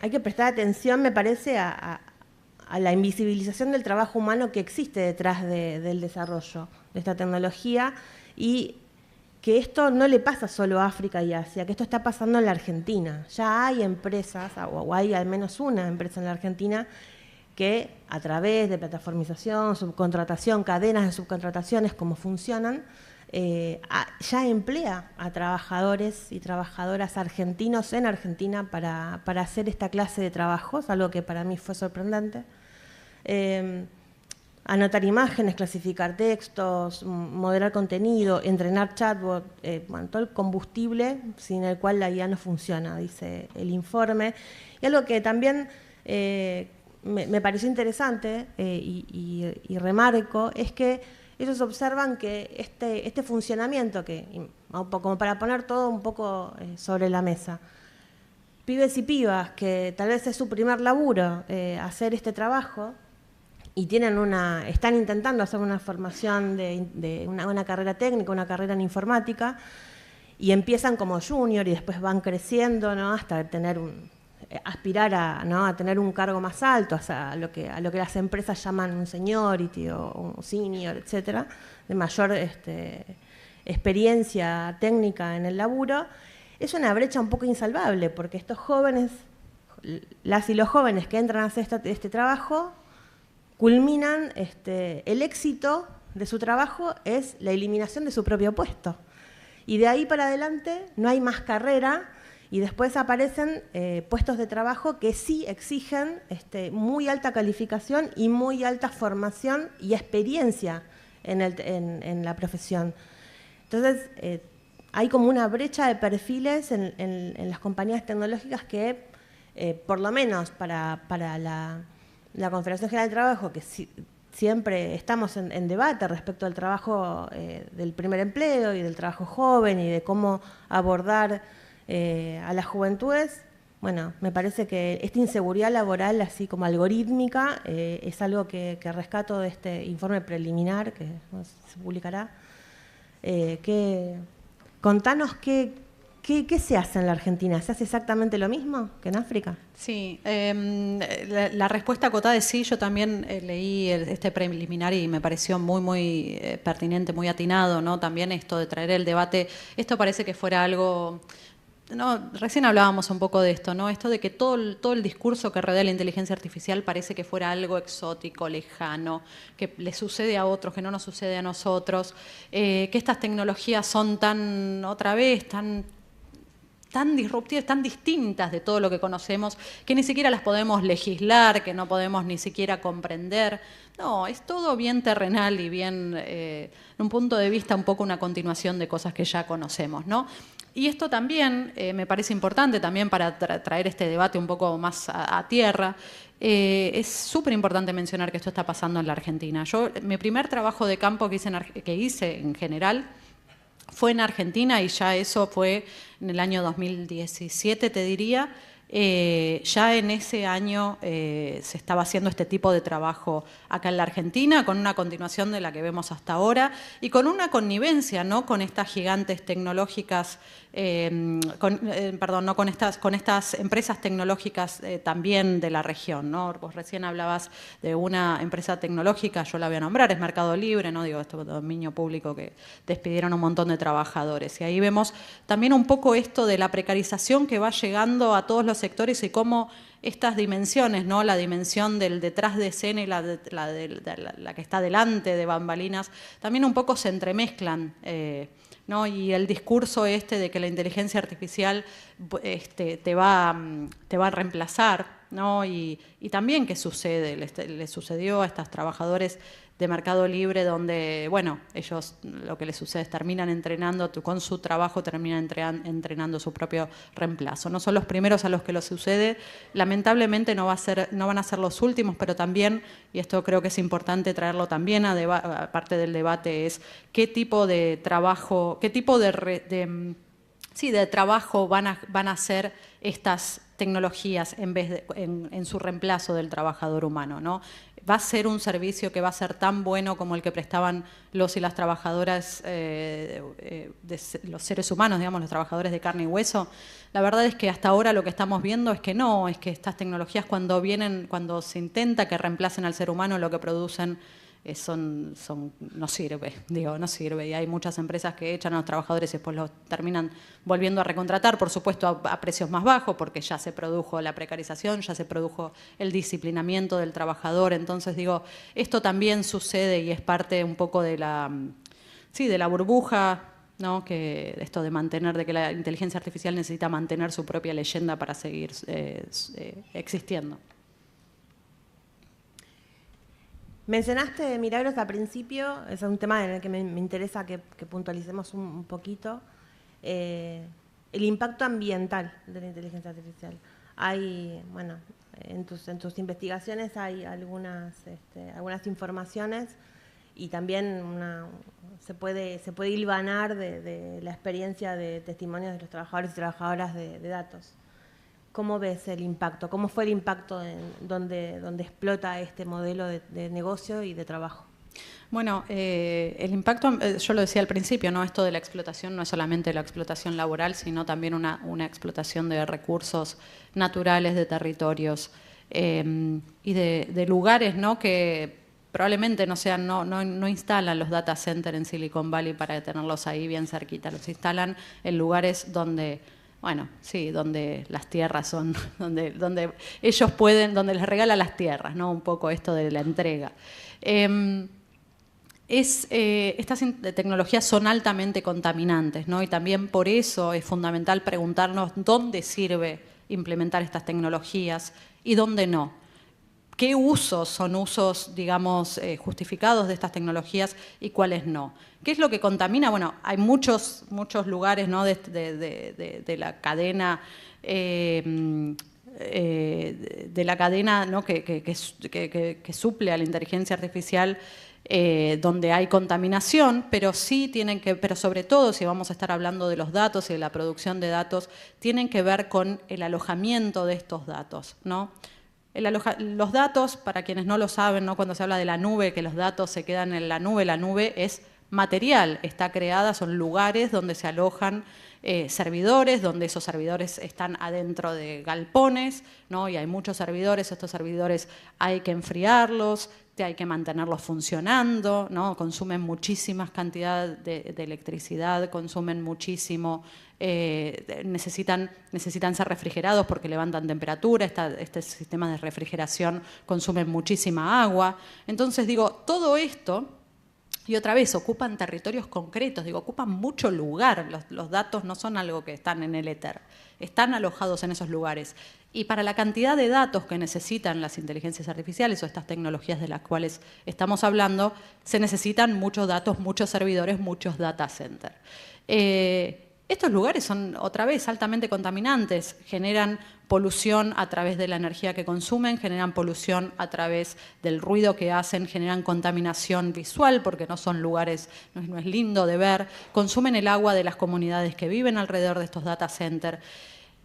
hay que prestar atención, me parece, a la invisibilización del trabajo humano que existe detrás del desarrollo de esta tecnología, y que esto no le pasa solo a África y Asia, que esto está pasando en la Argentina. Ya hay empresas, o hay al menos una empresa en la Argentina, que a través de plataformización, subcontratación, cadenas de subcontrataciones, como funcionan, ya emplea a trabajadores y trabajadoras argentinos en Argentina para hacer esta clase de trabajos, algo que para mí fue sorprendente. Anotar imágenes, clasificar textos, modelar contenido, entrenar chatbot, bueno, todo el combustible sin el cual la IA no funciona, dice el informe. Y algo que también me pareció interesante y remarco es que ellos observan que este funcionamiento, como para poner todo un poco sobre la mesa, pibes y pibas que tal vez es su primer laburo hacer este trabajo y están intentando hacer una formación de una carrera técnica, una carrera en informática, y empiezan como junior y después van creciendo, ¿no?, hasta aspirar a tener un cargo más alto, a lo que las empresas llaman un seniority o un senior, etcétera, de mayor experiencia técnica en el laburo. Es una brecha un poco insalvable, porque estos jóvenes, las y los jóvenes que entran a hacer este trabajo, culminan, el éxito de su trabajo es la eliminación de su propio puesto. Y de ahí para adelante no hay más carrera. Y después aparecen puestos de trabajo que sí exigen muy alta calificación y muy alta formación y experiencia en la profesión. Entonces, hay como una brecha de perfiles en las compañías tecnológicas que, por lo menos para la Confederación General del Trabajo, que siempre estamos en debate respecto al trabajo del primer empleo y del trabajo joven y de cómo abordar a las juventudes, bueno, me parece que esta inseguridad laboral, así como algorítmica, es algo que rescato de este informe preliminar que se publicará. Contanos qué se hace en la Argentina. ¿Se hace exactamente lo mismo que en África? Sí, la respuesta acotada es sí. Yo también leí este preliminar y me pareció muy pertinente, muy atinado, ¿no? También esto de traer el debate. Esto parece que fuera algo... No, recién hablábamos un poco de esto, ¿no? Esto de que todo el discurso que rodea la inteligencia artificial parece que fuera algo exótico, lejano, que le sucede a otros, que no nos sucede a nosotros, que estas tecnologías son tan disruptivas, tan distintas de todo lo que conocemos, que ni siquiera las podemos legislar, que no podemos ni siquiera comprender. No, es todo bien terrenal y bien, en un punto de vista, un poco una continuación de cosas que ya conocemos, ¿no? Y esto también me parece importante también para traer este debate un poco más a tierra. Es súper importante mencionar que esto está pasando en la Argentina. Mi primer trabajo de campo que hice en general fue en Argentina, y ya eso fue en el año 2017, te diría. Ya en ese año se estaba haciendo este tipo de trabajo acá en la Argentina, con una continuación de la que vemos hasta ahora y con una connivencia, ¿no?, con estas gigantes tecnológicas, con estas empresas tecnológicas también de la región, ¿no? Vos recién hablabas de una empresa tecnológica, yo la voy a nombrar, es Mercado Libre, ¿no? Digo, esto es dominio público, que despidieron un montón de trabajadores. Y ahí vemos también un poco esto de la precarización que va llegando a todos los sectores y cómo estas dimensiones, ¿no?, la dimensión del detrás de escena y la que está delante de bambalinas, también un poco se entremezclan, ¿no? Y el discurso de que la inteligencia artificial te va a reemplazar, ¿no? Y también qué sucede, le sucedió a estos trabajadores de Mercado Libre, donde, bueno, ellos lo que les sucede es terminan entrenando, con su trabajo terminan entrenando su propio reemplazo. No son los primeros a los que lo sucede, lamentablemente no van a ser los últimos, pero también, y esto creo que es importante traerlo también a parte del debate, es qué tipo de trabajo, de trabajo van a hacer estas tecnologías en su reemplazo del trabajador humano, ¿no? Va a ser un servicio que va a ser tan bueno como el que prestaban los y las trabajadoras, los seres humanos, digamos, los trabajadores de carne y hueso. La verdad es que hasta ahora lo que estamos viendo es que no, es que estas tecnologías cuando se intenta que reemplacen al ser humano, lo que producen no sirve. Y hay muchas empresas que echan a los trabajadores y después los terminan volviendo a recontratar, por supuesto a precios más bajos, porque ya se produjo la precarización, ya se produjo el disciplinamiento del trabajador. Entonces, esto también sucede y es parte un poco de de la burbuja, ¿no? Que esto de mantener, de que la inteligencia artificial necesita mantener su propia leyenda para seguir existiendo. Mencionaste Milagros al principio, es un tema en el que me interesa que puntualicemos un poquito, el impacto ambiental de la inteligencia artificial. Hay, bueno, en tus investigaciones hay algunas informaciones y también se puede hilvanar de la experiencia de testimonios de los trabajadores y trabajadoras de datos. ¿Cómo ves el impacto? ¿Cómo fue el impacto donde explota este modelo de negocio y de trabajo? Bueno, el impacto, yo lo decía al principio, ¿no? Esto de la explotación no es solamente la explotación laboral, sino también una explotación de recursos naturales, de territorios y de lugares, ¿no? Que probablemente no instalan los data centers en Silicon Valley para tenerlos ahí bien cerquita, los instalan en lugares donde, bueno, sí, donde las tierras son, donde ellos pueden, donde les regala las tierras, ¿no? Un poco esto de la entrega. Estas tecnologías son altamente contaminantes, ¿no? Y también por eso es fundamental preguntarnos dónde sirve implementar estas tecnologías y dónde no. ¿Qué usos son usos, digamos, justificados de estas tecnologías y cuáles no? ¿Qué es lo que contamina? Bueno, hay muchos lugares, ¿no? de la cadena ¿no? que suple a la inteligencia artificial, donde hay contaminación, pero sobre todo, si vamos a estar hablando de los datos y de la producción de datos, tienen que ver con el alojamiento de estos datos, ¿no? Los datos, para quienes no lo saben, ¿no? Cuando se habla de la nube, que los datos se quedan en la nube es material, está creada, son lugares donde se alojan servidores, donde esos servidores están adentro de galpones, ¿no? Y hay muchos servidores, estos servidores hay que enfriarlos, hay que mantenerlos funcionando, ¿no? Consumen muchísimas cantidades de electricidad, consumen muchísimo, necesitan ser refrigerados porque levantan temperatura, este sistema de refrigeración consume muchísima agua. Entonces, digo, todo esto, y otra vez, ocupan territorios concretos, digo, ocupan mucho lugar. Los datos no son algo que están en el éter, están alojados en esos lugares. Y para la cantidad de datos que necesitan las inteligencias artificiales o estas tecnologías de las cuales estamos hablando, se necesitan muchos datos, muchos servidores, muchos data centers. Estos lugares son, otra vez, altamente contaminantes, generan polución a través de la energía que consumen, generan polución a través del ruido que hacen, generan contaminación visual porque no son lugares, no es lindo de ver, consumen el agua de las comunidades que viven alrededor de estos data centers.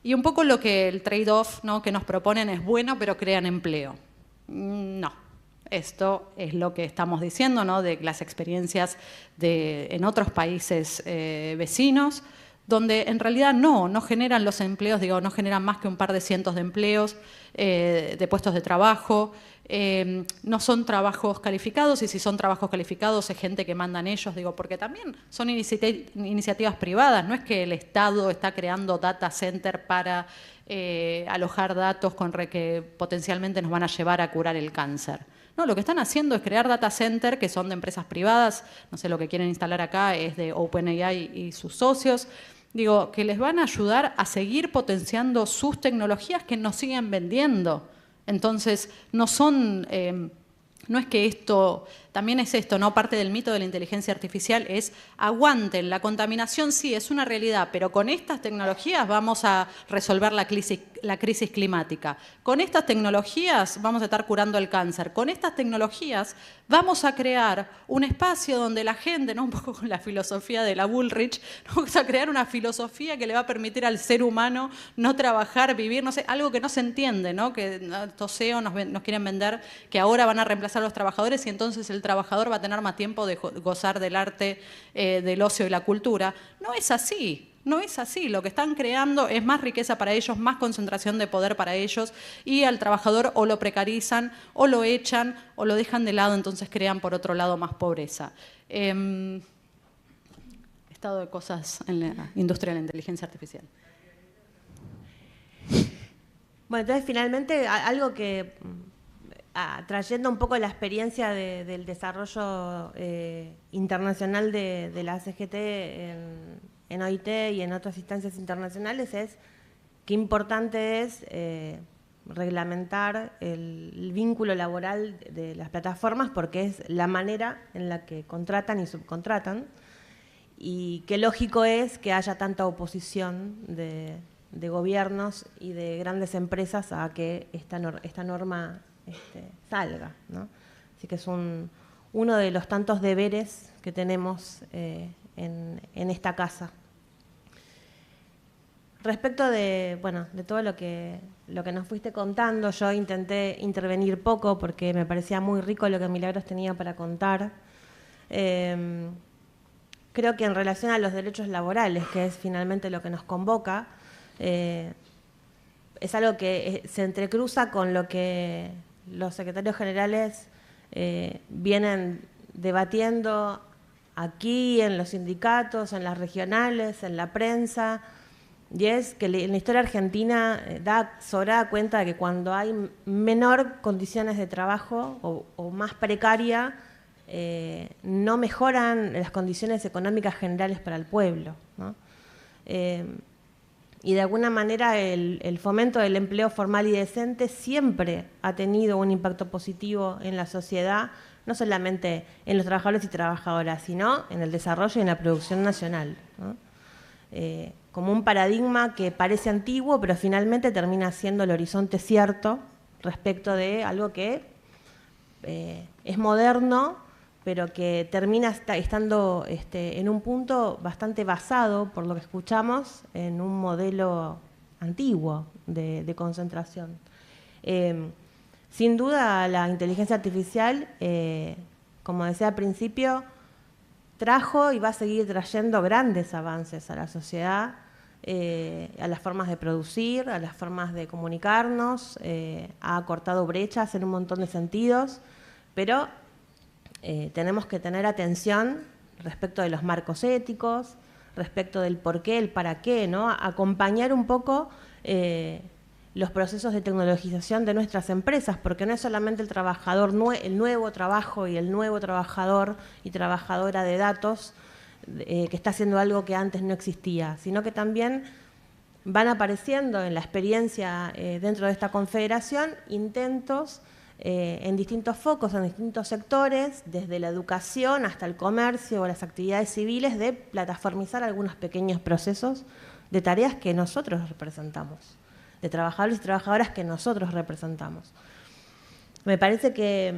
Y un poco lo que el trade-off, ¿no? que nos proponen es bueno, pero crean empleo. No. Esto es lo que estamos diciendo, ¿no? De las experiencias en otros países vecinos, donde en realidad no generan los empleos, digo, no generan más que un par de cientos de empleos, de puestos de trabajo, no son trabajos calificados, y si son trabajos calificados es gente que mandan ellos, digo, porque también son iniciativas privadas, no es que el Estado está creando data center para alojar datos que potencialmente nos van a llevar a curar el cáncer. No, lo que están haciendo es crear data center que son de empresas privadas, no sé, lo que quieren instalar acá es de OpenAI y sus socios, digo, que les van a ayudar a seguir potenciando sus tecnologías que nos siguen vendiendo. Entonces, no es que esto, también es esto, ¿no? Parte del mito de la inteligencia artificial es aguanten, la contaminación sí es una realidad, pero con estas tecnologías vamos a resolver la crisis climática. Con estas tecnologías vamos a estar curando el cáncer. Con estas tecnologías vamos a crear un espacio donde la gente, ¿no? Un poco con la filosofía de la Bullrich, vamos a crear una filosofía que le va a permitir al ser humano no trabajar, vivir, no sé, algo que no se entiende, ¿no? Que estos CEO nos quieren vender que ahora van a reemplazar a los trabajadores y entonces el trabajador va a tener más tiempo de gozar del arte, del ocio y la cultura. No es así. No es así, lo que están creando es más riqueza para ellos, más concentración de poder para ellos, y al trabajador o lo precarizan, o lo echan, o lo dejan de lado, entonces crean por otro lado más pobreza. Estado de cosas en la industria de la inteligencia artificial. Bueno, entonces finalmente algo que trayendo un poco la experiencia del desarrollo internacional de la CGT en OIT y en otras instancias internacionales, es qué importante es reglamentar el vínculo laboral de las plataformas, porque es la manera en la que contratan y subcontratan, y qué lógico es que haya tanta oposición de gobiernos y de grandes empresas a que esta norma salga, ¿no? Así que es uno de los tantos deberes que tenemos en esta casa. Respecto de todo lo que nos fuiste contando, yo intenté intervenir poco porque me parecía muy rico lo que Milagros tenía para contar. Creo que en relación a los derechos laborales, que es finalmente lo que nos convoca, es algo que se entrecruza con lo que los secretarios generales vienen debatiendo aquí, en los sindicatos, en las regionales, en la prensa, y es que en la historia argentina da sobrada cuenta de que cuando hay menor condiciones de trabajo o más precaria, no mejoran las condiciones económicas generales para el pueblo, ¿no? Y de alguna manera el fomento del empleo formal y decente siempre ha tenido un impacto positivo en la sociedad, no solamente en los trabajadores y trabajadoras, sino en el desarrollo y en la producción nacional, ¿no? Como un paradigma que parece antiguo, pero finalmente termina siendo el horizonte cierto respecto de algo que es moderno, pero que termina estando en un punto bastante basado, por lo que escuchamos, en un modelo antiguo de concentración. Sin duda, la inteligencia artificial, como decía al principio, trajo y va a seguir trayendo grandes avances a la sociedad, a las formas de producir, a las formas de comunicarnos, ha acortado brechas en un montón de sentidos, pero tenemos que tener atención respecto de los marcos éticos, respecto del por qué, el para qué, ¿no? Acompañar un poco los procesos de tecnologización de nuestras empresas, porque no es solamente el trabajador, el nuevo trabajo y el nuevo trabajador y trabajadora de datos que está haciendo algo que antes no existía, sino que también van apareciendo en la experiencia dentro de esta confederación intentos en distintos focos, en distintos sectores, desde la educación hasta el comercio o las actividades civiles, de plataformizar algunos pequeños procesos de tareas que nosotros representamos, de trabajadores y trabajadoras que nosotros representamos. Me parece que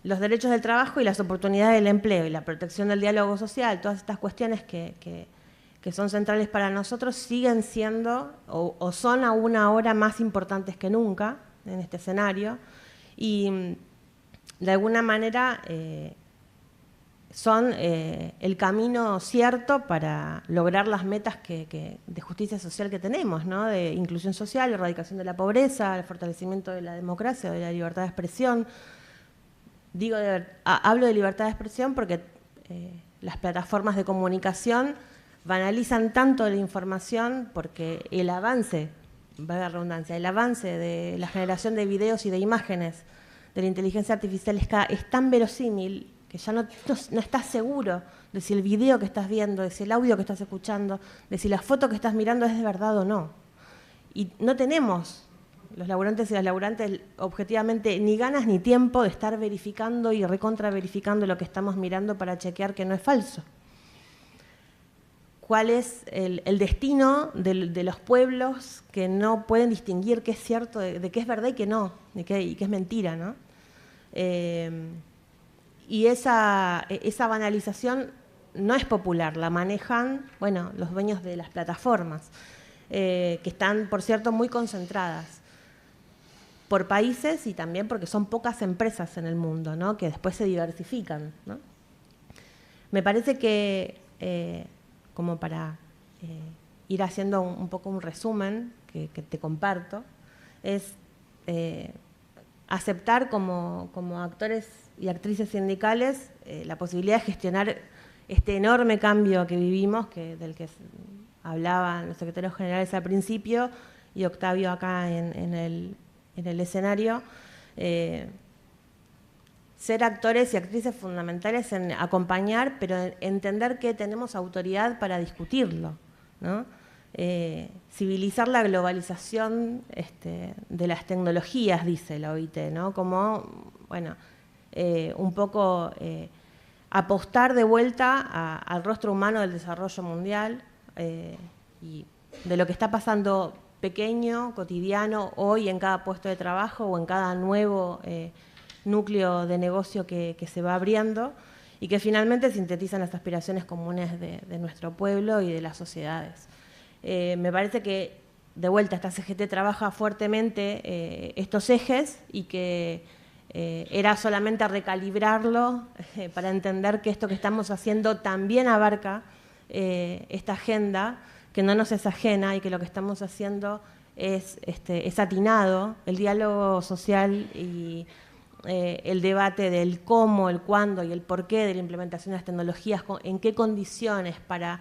los derechos del trabajo y las oportunidades del empleo y la protección del diálogo social, todas estas cuestiones que son centrales para nosotros, siguen siendo o son aún ahora más importantes que nunca en este escenario, y de alguna manera son el camino cierto para lograr las metas de justicia social que tenemos, ¿no? De inclusión social, erradicación de la pobreza, el fortalecimiento de la democracia, de la libertad de expresión. Hablo de libertad de expresión porque las plataformas de comunicación banalizan tanto la información, porque el avance, valga la redundancia, el avance de la generación de videos y de imágenes de la inteligencia artificial es tan verosímil que ya no estás seguro de si el video que estás viendo, de si el audio que estás escuchando, de si la foto que estás mirando es de verdad o no. Y no tenemos, los laburantes y las laburantes, objetivamente ni ganas ni tiempo de estar verificando y recontra-verificando lo que estamos mirando para chequear que no es falso. ¿Cuál es el destino de los pueblos que no pueden distinguir qué es cierto, de qué es verdad y qué no, y qué es mentira, ¿no? Y esa banalización no es popular, la manejan, bueno, los dueños de las plataformas, que están, por cierto, muy concentradas por países y también porque son pocas empresas en el mundo, ¿no? Que después se diversifican, ¿no? Me parece que, como para ir haciendo un poco un resumen que te comparto, es aceptar como actores y actrices sindicales la posibilidad de gestionar este enorme cambio que vivimos, del que hablaban los secretarios generales al principio y Octavio acá en el escenario, ser actores y actrices fundamentales en acompañar, pero en entender que tenemos autoridad para discutirlo, ¿no? Civilizar la globalización de las tecnologías, dice la OIT, ¿no? Como, bueno, un poco apostar de vuelta al rostro humano del desarrollo mundial y de lo que está pasando pequeño, cotidiano, hoy en cada puesto de trabajo o en cada nuevo núcleo de negocio que se va abriendo y que finalmente sintetizan las aspiraciones comunes de nuestro pueblo y de las sociedades. Me parece que, de vuelta, esta CGT trabaja fuertemente estos ejes y que era solamente recalibrarlo para entender que esto que estamos haciendo también abarca esta agenda, que no nos es ajena y que lo que estamos haciendo es atinado, el diálogo social y el debate del cómo, el cuándo y el porqué de la implementación de las tecnologías, en qué condiciones para...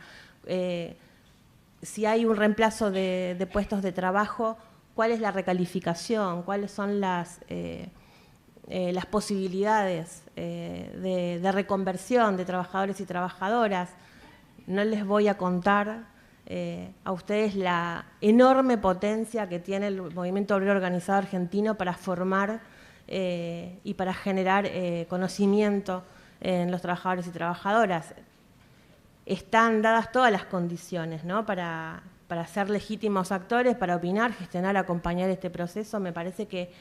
si hay un reemplazo de puestos de trabajo, cuál es la recalificación, cuáles son las posibilidades de reconversión de trabajadores y trabajadoras. No les voy a contar a ustedes la enorme potencia que tiene el movimiento obrero organizado argentino para formar y para generar conocimiento en los trabajadores y trabajadoras. Están dadas todas las condiciones, ¿no? para ser legítimos actores, para opinar, gestionar, acompañar este proceso. Me parece que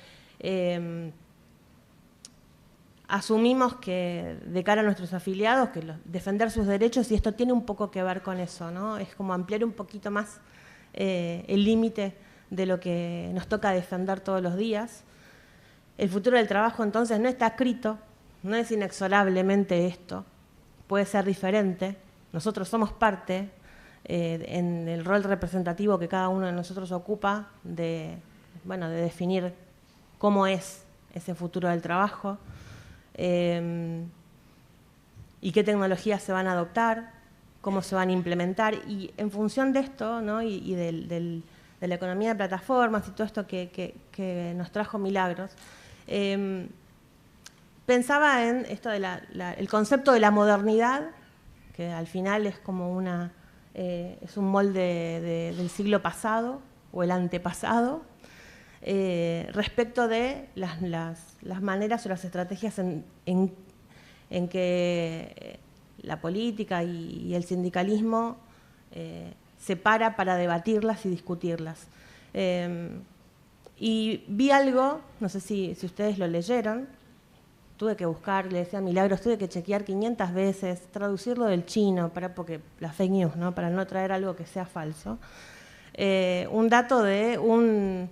asumimos que de cara a nuestros afiliados, que defender sus derechos, y esto tiene un poco que ver con eso, ¿no? Es como ampliar un poquito más el límite de lo que nos toca defender todos los días. El futuro del trabajo entonces no está escrito, no es inexorablemente esto, puede ser diferente. Nosotros somos parte en el rol representativo que cada uno de nosotros ocupa de definir cómo es ese futuro del trabajo y qué tecnologías se van a adoptar, cómo se van a implementar. Y en función de esto, ¿no? y de la economía de plataformas y todo esto que nos trajo Milagros, pensaba en esto el concepto de la modernidad, que al final es como es un molde del siglo pasado o el antepasado, respecto de las maneras o las estrategias en que la política y el sindicalismo se para debatirlas y discutirlas. Y vi algo, no sé si ustedes lo leyeron, tuve que buscar, le decía a Milagros, tuve que chequear 500 veces, traducirlo del chino, porque la fake news, ¿no? Para no traer algo que sea falso. Un dato de un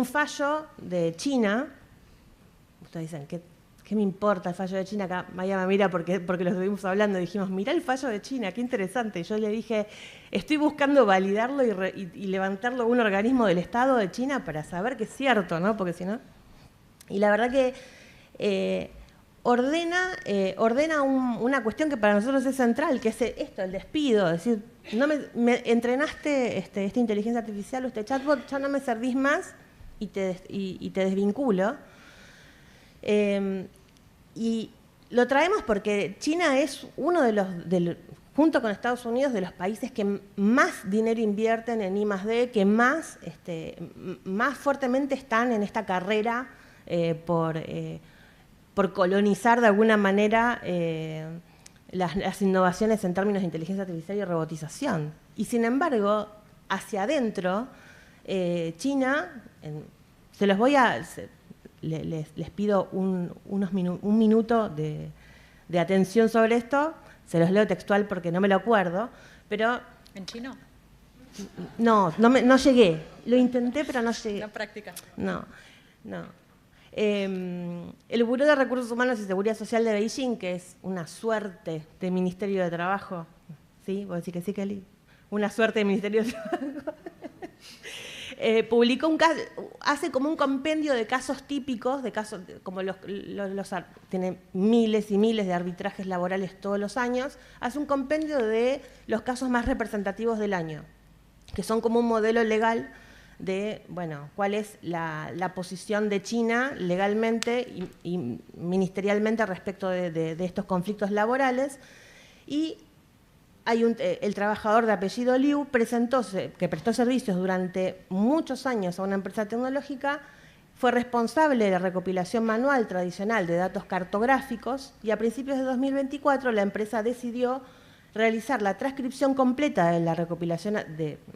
fallo de China. Ustedes dicen, ¿qué me importa el fallo de China? Acá Maya me mira porque lo estuvimos hablando y dijimos, mirá el fallo de China, qué interesante. Y yo le dije, estoy buscando validarlo y levantarlo a un organismo del Estado de China para saber que es cierto, ¿no? Porque si no... Y la verdad que ordena una cuestión que para nosotros es central, que es esto, el despido. Es decir, no me entrenaste esta inteligencia artificial o este chatbot, ya no me servís más y te desvinculo. Y lo traemos porque China es uno de los, junto con Estados Unidos, de los países que más dinero invierten en I+D, que más fuertemente están en esta carrera por colonizar de alguna manera las innovaciones en términos de inteligencia artificial y robotización. Y sin embargo, hacia adentro, China, se los voy a... Les pido un minuto de atención sobre esto, se los leo textual porque no me lo acuerdo, pero... ¿En chino? No llegué, lo intenté pero no llegué. No practicaste. No. El Buró de Recursos Humanos y Seguridad Social de Beijing, que es una suerte de Ministerio de Trabajo, ¿sí? ¿Vos decís que sí, Kelly? Una suerte de Ministerio de Trabajo. Publicó hace como un compendio de casos típicos, de casos como tiene miles y miles de arbitrajes laborales todos los años, hace un compendio de los casos más representativos del año, que son como un modelo legal de, bueno, cuál es la posición de China legalmente y ministerialmente respecto de estos conflictos laborales. Y hay el trabajador de apellido Liu que prestó servicios durante muchos años a una empresa tecnológica, fue responsable de la recopilación manual tradicional de datos cartográficos y a principios de 2024 la empresa decidió realizar la transcripción completa de la recopilación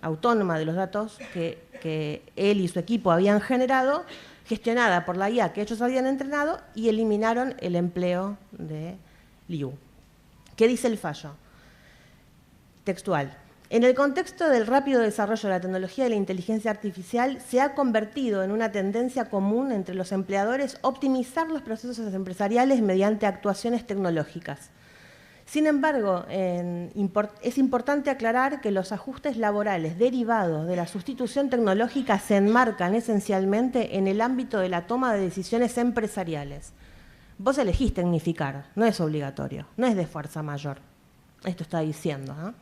autónoma de los datos que él y su equipo habían generado, gestionada por la IA que ellos habían entrenado, y eliminaron el empleo de Liu. ¿Qué dice el fallo? Textual. En el contexto del rápido desarrollo de la tecnología y la inteligencia artificial, se ha convertido en una tendencia común entre los empleadores optimizar los procesos empresariales mediante actuaciones tecnológicas. Sin embargo, es importante aclarar que los ajustes laborales derivados de la sustitución tecnológica se enmarcan esencialmente en el ámbito de la toma de decisiones empresariales. Vos elegís tecnificar, no es obligatorio, no es de fuerza mayor. Esto está diciendo, ¿no?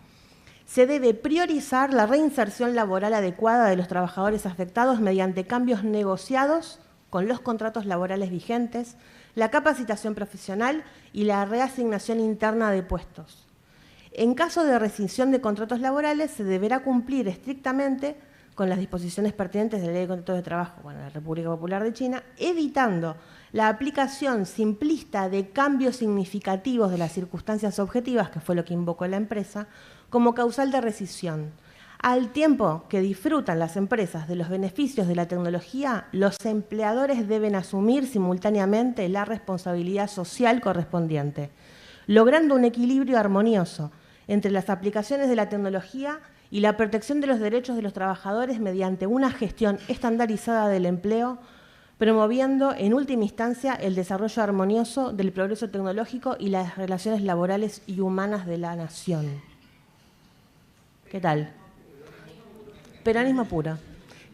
Se debe priorizar la reinserción laboral adecuada de los trabajadores afectados mediante cambios negociados con los contratos laborales vigentes, la capacitación profesional y la reasignación interna de puestos. En caso de rescisión de contratos laborales, se deberá cumplir estrictamente con las disposiciones pertinentes de la Ley de Contratos de Trabajo de la República Popular de China, evitando la aplicación simplista de cambios significativos de las circunstancias objetivas, que fue lo que invocó la empresa, como causal de rescisión. Al tiempo que disfrutan las empresas de los beneficios de la tecnología, los empleadores deben asumir simultáneamente la responsabilidad social correspondiente, logrando un equilibrio armonioso entre las aplicaciones de la tecnología y la protección de los derechos de los trabajadores mediante una gestión estandarizada del empleo, promoviendo en última instancia el desarrollo armonioso del progreso tecnológico y las relaciones laborales y humanas de la nación. ¿Qué tal? Peronismo puro.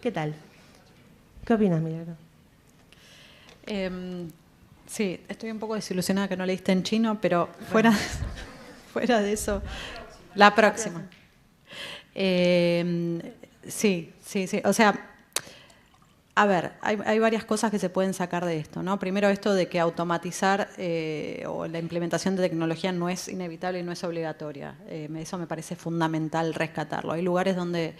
¿Qué tal? ¿Qué opinas, Milagro? Sí, estoy un poco desilusionada que no leíste en chino, pero fuera de eso, la próxima. Sí. O sea, a ver, hay varias cosas que se pueden sacar de esto, ¿no? Primero, esto de que automatizar o la implementación de tecnología no es inevitable y no es obligatoria. Eso me parece fundamental rescatarlo. Hay lugares donde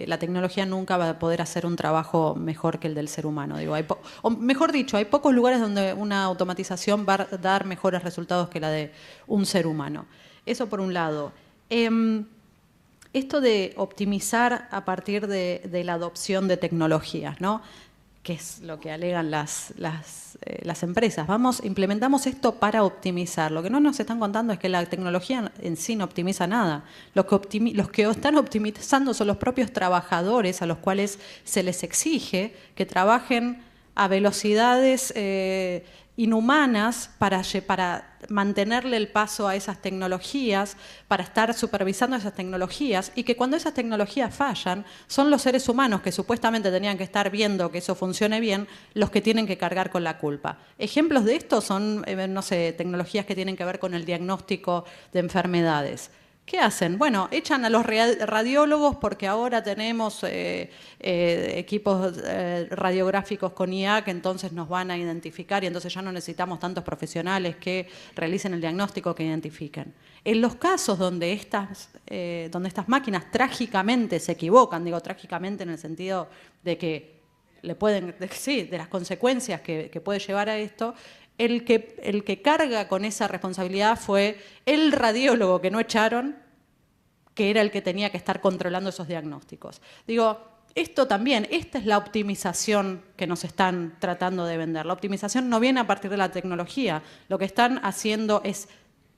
la tecnología nunca va a poder hacer un trabajo mejor que el del ser humano. Digo, o mejor dicho, hay pocos lugares donde una automatización va a dar mejores resultados que la de un ser humano. Eso por un lado. Esto de optimizar a partir de la adopción de tecnologías, ¿no? Que es lo que alegan las empresas. Implementamos esto para optimizar. Lo que no nos están contando es que la tecnología en sí no optimiza nada. Los que están optimizando son los propios trabajadores a los cuales se les exige que trabajen a velocidades inhumanas para mantenerle el paso a esas tecnologías, para estar supervisando esas tecnologías, y que cuando esas tecnologías fallan, son los seres humanos que supuestamente tenían que estar viendo que eso funcione bien, los que tienen que cargar con la culpa. Ejemplos de esto son, no sé, tecnologías que tienen que ver con el diagnóstico de enfermedades. ¿Qué hacen? Bueno, echan a los radiólogos porque ahora tenemos equipos radiográficos con IA que entonces nos van a identificar y entonces ya no necesitamos tantos profesionales que realicen el diagnóstico, que identifiquen. En los casos donde estas máquinas trágicamente se equivocan, digo trágicamente en el sentido de que de las consecuencias que puede llevar a esto, el que carga con esa responsabilidad fue el radiólogo que no echaron, que era el que tenía que estar controlando esos diagnósticos. Digo, esta es la optimización que nos están tratando de vender. La optimización no viene a partir de la tecnología. Lo que están haciendo es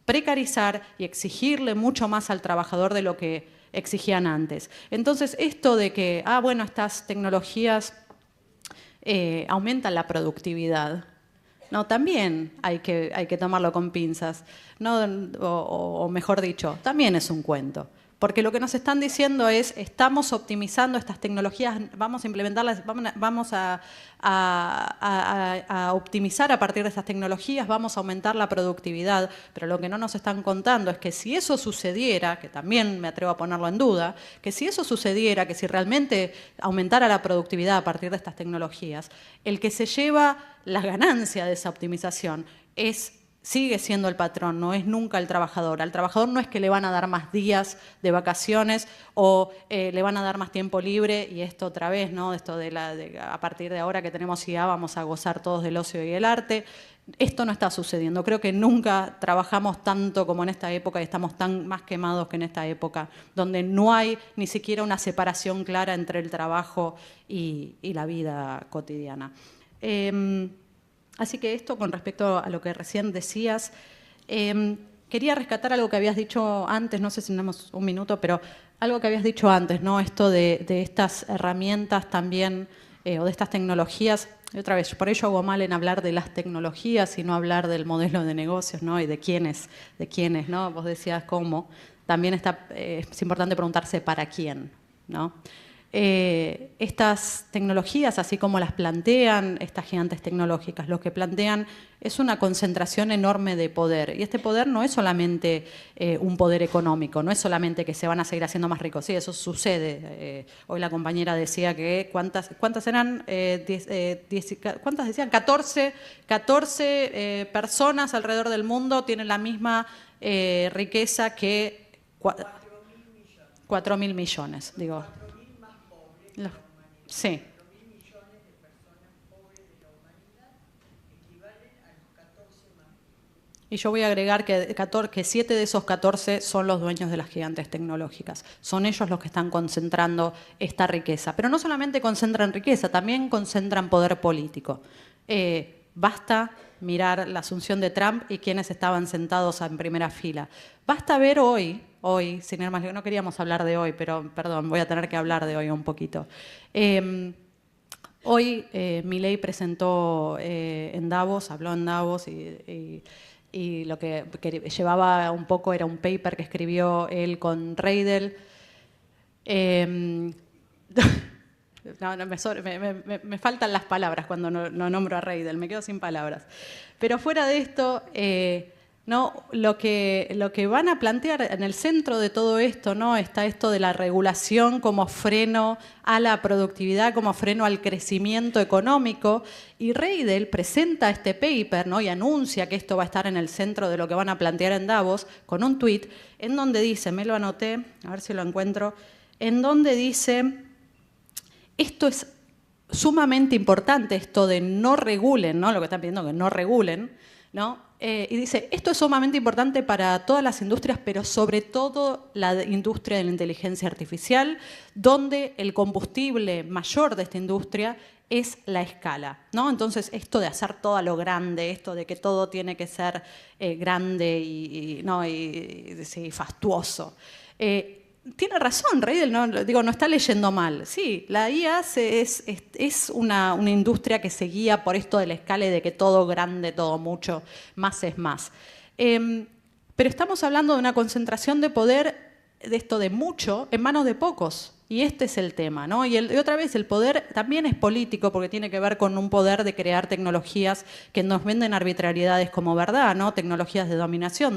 precarizar y exigirle mucho más al trabajador de lo que exigían antes. Entonces, esto de que, estas tecnologías aumentan la productividad. No, también hay que tomarlo con pinzas, ¿no? O mejor dicho, también es un cuento. Porque lo que nos están diciendo es, estamos optimizando estas tecnologías, vamos a implementarlas, vamos a optimizar a partir de estas tecnologías, vamos a aumentar la productividad, pero lo que no nos están contando es que si eso sucediera, que también me atrevo a ponerlo en duda, que si eso sucediera, que si realmente aumentara la productividad a partir de estas tecnologías, el que se lleva la ganancia de esa optimización sigue siendo el patrón, no es nunca el trabajador. Al trabajador no es que le van a dar más días de vacaciones o le van a dar más tiempo libre, y esto otra vez, ¿no? Esto a partir de ahora que tenemos IA vamos a gozar todos del ocio y el arte. Esto no está sucediendo. Creo que nunca trabajamos tanto como en esta época y estamos tan más quemados que en esta época, donde no hay ni siquiera una separación clara entre el trabajo y la vida cotidiana. Así que esto con respecto a lo que recién decías, quería rescatar algo que habías dicho antes, no sé si tenemos un minuto, pero algo que habías dicho antes, ¿no? Esto de estas herramientas también, o de estas tecnologías. Y otra vez, por ello hago mal en hablar de las tecnologías y no hablar del modelo de negocios, ¿no? Y de quiénes, ¿no? Vos decías cómo. También es importante preguntarse para quién, ¿no? Estas tecnologías, así como las plantean estas gigantes tecnológicas, lo que plantean es una concentración enorme de poder. Y este poder no es solamente un poder económico, no es solamente que se van a seguir haciendo más ricos. Sí, eso sucede. Hoy la compañera decía que ¿cuántas eran? ¿Cuántas decían? 14 personas alrededor del mundo tienen la misma riqueza que 4.000 millones, digo. Sí. Y yo voy a agregar que 7 de esos 14 son los dueños de las gigantes tecnológicas. Son ellos los que están concentrando esta riqueza. Pero no solamente concentran riqueza, también concentran poder político. Basta mirar la asunción de Trump y quienes estaban sentados en primera fila. Basta ver hoy, sin ir más lejos, no queríamos hablar de hoy, pero perdón, voy a tener que hablar de hoy un poquito. Hoy Milei presentó en Davos, habló en Davos y lo que llevaba un poco era un paper que escribió él con Reidel. Me faltan las palabras cuando no nombro a Reidel, me quedo sin palabras. Pero fuera de esto, ¿no? Lo que van a plantear en el centro de todo esto, ¿no? Está esto de la regulación como freno a la productividad, como freno al crecimiento económico. Y Reidel presenta este paper, ¿no? Y anuncia que esto va a estar en el centro de lo que van a plantear en Davos con un tuit en donde dice, me lo anoté, a ver si lo encuentro, en donde dice, esto es sumamente importante, esto de no regulen, ¿no? Lo que están pidiendo que no regulen, ¿no? Y dice, esto es sumamente importante para todas las industrias, pero sobre todo la industria de la inteligencia artificial, donde el combustible mayor de esta industria es la escala, ¿no? Entonces, esto de hacer todo a lo grande, esto de que todo tiene que ser grande y fastuoso. Tiene razón, Reidel, no está leyendo mal. Sí, la IA es una industria que se guía por esto de la escala y de que todo grande, todo mucho, más es más. Pero estamos hablando de una concentración de poder, de esto de mucho, en manos de pocos. Y este es el tema, ¿no? Y otra vez, el poder también es político porque tiene que ver con un poder de crear tecnologías que nos venden arbitrariedades como verdad, ¿no? Tecnologías de dominación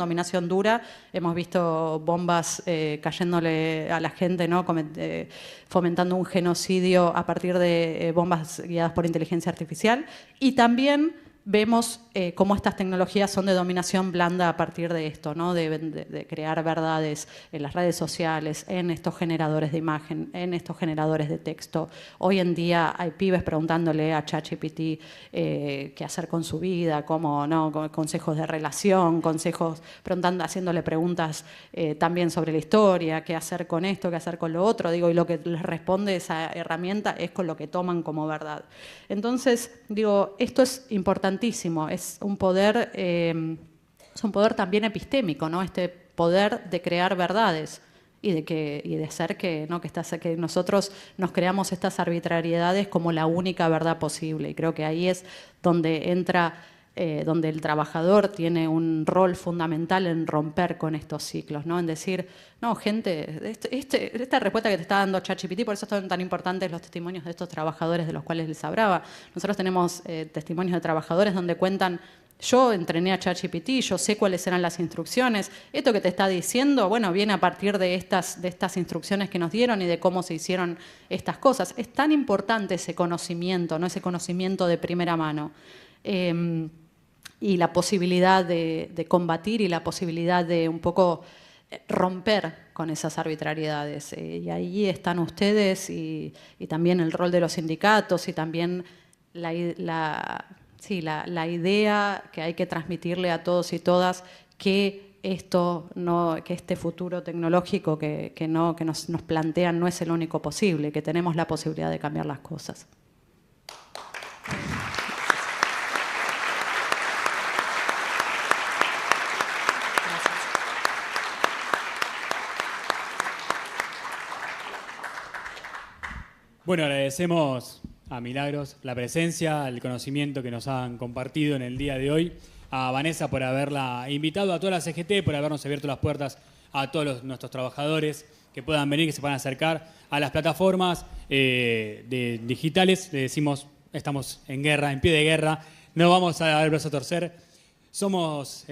dura. Hemos visto bombas cayéndole a la gente, ¿no? Fomentando un genocidio a partir de bombas guiadas por inteligencia artificial. Y también vemos cómo estas tecnologías son de dominación blanda a partir de esto, ¿no? de crear verdades en las redes sociales, en estos generadores de imagen, en estos generadores de texto. Hoy en día hay pibes preguntándole a ChatGPT qué hacer con su vida, cómo, ¿no? Consejos de relación, haciéndole preguntas también sobre la historia, qué hacer con esto, qué hacer con lo otro. Digo, y lo que les responde esa herramienta es con lo que toman como verdad. Entonces, digo, esto es importantísimo, es un poder también epistémico, ¿no? Este poder de crear verdades y de hacer que nosotros nos creamos estas arbitrariedades como la única verdad posible. Y creo que ahí es donde entra donde el trabajador tiene un rol fundamental en romper con estos ciclos, ¿no? En decir, no, gente, esta respuesta que te está dando ChatGPT, por eso son tan importantes los testimonios de estos trabajadores de los cuales les hablaba. Nosotros tenemos testimonios de trabajadores donde cuentan, yo entrené a ChatGPT, yo sé cuáles eran las instrucciones, esto que te está diciendo, bueno, viene a partir de estas instrucciones que nos dieron y de cómo se hicieron estas cosas. Es tan importante ese conocimiento, ¿no? Ese conocimiento de primera mano. Y la posibilidad de combatir y la posibilidad de un poco romper con esas arbitrariedades. Y ahí están ustedes y también el rol de los sindicatos y también la idea que hay que transmitirle a todos y todas que este futuro tecnológico que nos plantean no es el único posible, que tenemos la posibilidad de cambiar las cosas. Bueno, agradecemos a Milagros la presencia, el conocimiento que nos han compartido en el día de hoy, a Vanessa por haberla invitado, a toda la CGT por habernos abierto las puertas a todos nuestros trabajadores que puedan venir, que se puedan acercar a las plataformas digitales. Le decimos, estamos en guerra, en pie de guerra, no vamos a dar el brazo a torcer. Somos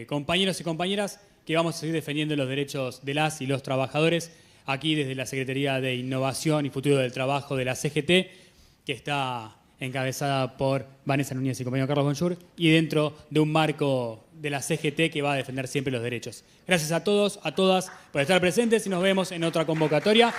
compañeros y compañeras que vamos a seguir defendiendo los derechos de las y los trabajadores aquí desde la Secretaría de Innovación y Futuro del Trabajo de la CGT, que está encabezada por Vanessa Núñez y compañero Carlos Bonjour, y dentro de un marco de la CGT que va a defender siempre los derechos. Gracias a todos, a todas por estar presentes y nos vemos en otra convocatoria.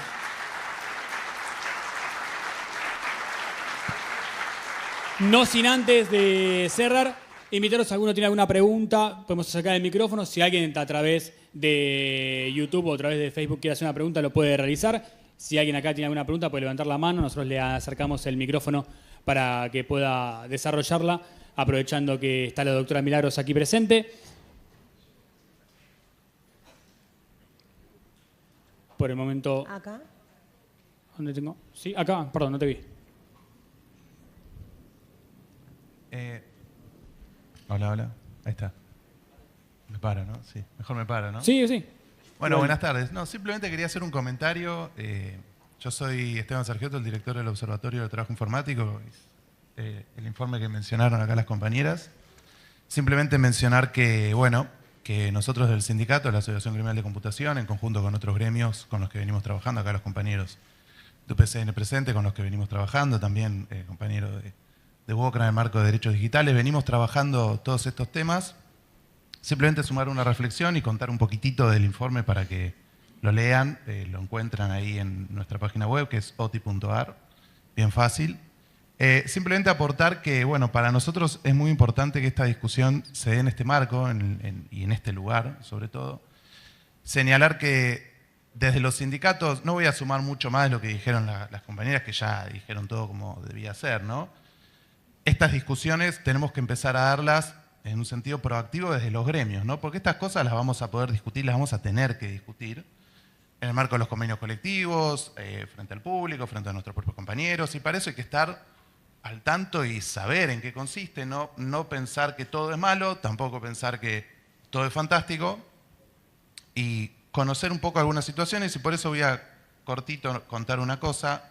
No sin antes de cerrar, invitaros si alguno tiene alguna pregunta, podemos sacar el micrófono. Si alguien a través de YouTube o a través de Facebook quiere hacer una pregunta, lo puede realizar. Si alguien acá tiene alguna pregunta, puede levantar la mano. Nosotros le acercamos el micrófono para que pueda desarrollarla, aprovechando que está la doctora Milagros aquí presente. Por el momento... ¿Acá? ¿Dónde tengo? Sí, acá, perdón, no te vi. Hola, hola. Ahí está. Me paro, ¿no? Sí, mejor me paro, ¿no? Sí, sí. Bueno, buenas tardes. No, simplemente quería hacer un comentario. Yo soy Esteban Sargioto, el director del Observatorio de Trabajo Informático. El informe que mencionaron acá las compañeras. Simplemente mencionar que, bueno, que nosotros del sindicato, la Asociación Gremial de Computación, en conjunto con otros gremios con los que venimos trabajando, acá los compañeros de UPCN presente, con los que venimos trabajando, también compañeros de UOCRA en el marco de derechos digitales, venimos trabajando todos estos temas. Simplemente sumar una reflexión y contar un poquitito del informe para que lo lean. Lo encuentran ahí en nuestra página web, que es oti.ar, bien fácil. Simplemente aportar que, bueno, para nosotros es muy importante que esta discusión se dé en este marco y en este lugar, sobre todo. Señalar que desde los sindicatos, no voy a sumar mucho más de lo que dijeron las compañeras, que ya dijeron todo como debía ser, ¿no? Estas discusiones tenemos que empezar a darlas en un sentido proactivo desde los gremios, ¿no? Porque estas cosas las vamos a poder discutir, las vamos a tener que discutir en el marco de los convenios colectivos, frente al público, frente a nuestros propios compañeros, y para eso hay que estar al tanto y saber en qué consiste, no pensar que todo es malo, tampoco pensar que todo es fantástico, y conocer un poco algunas situaciones, y por eso voy a cortito contar una cosa.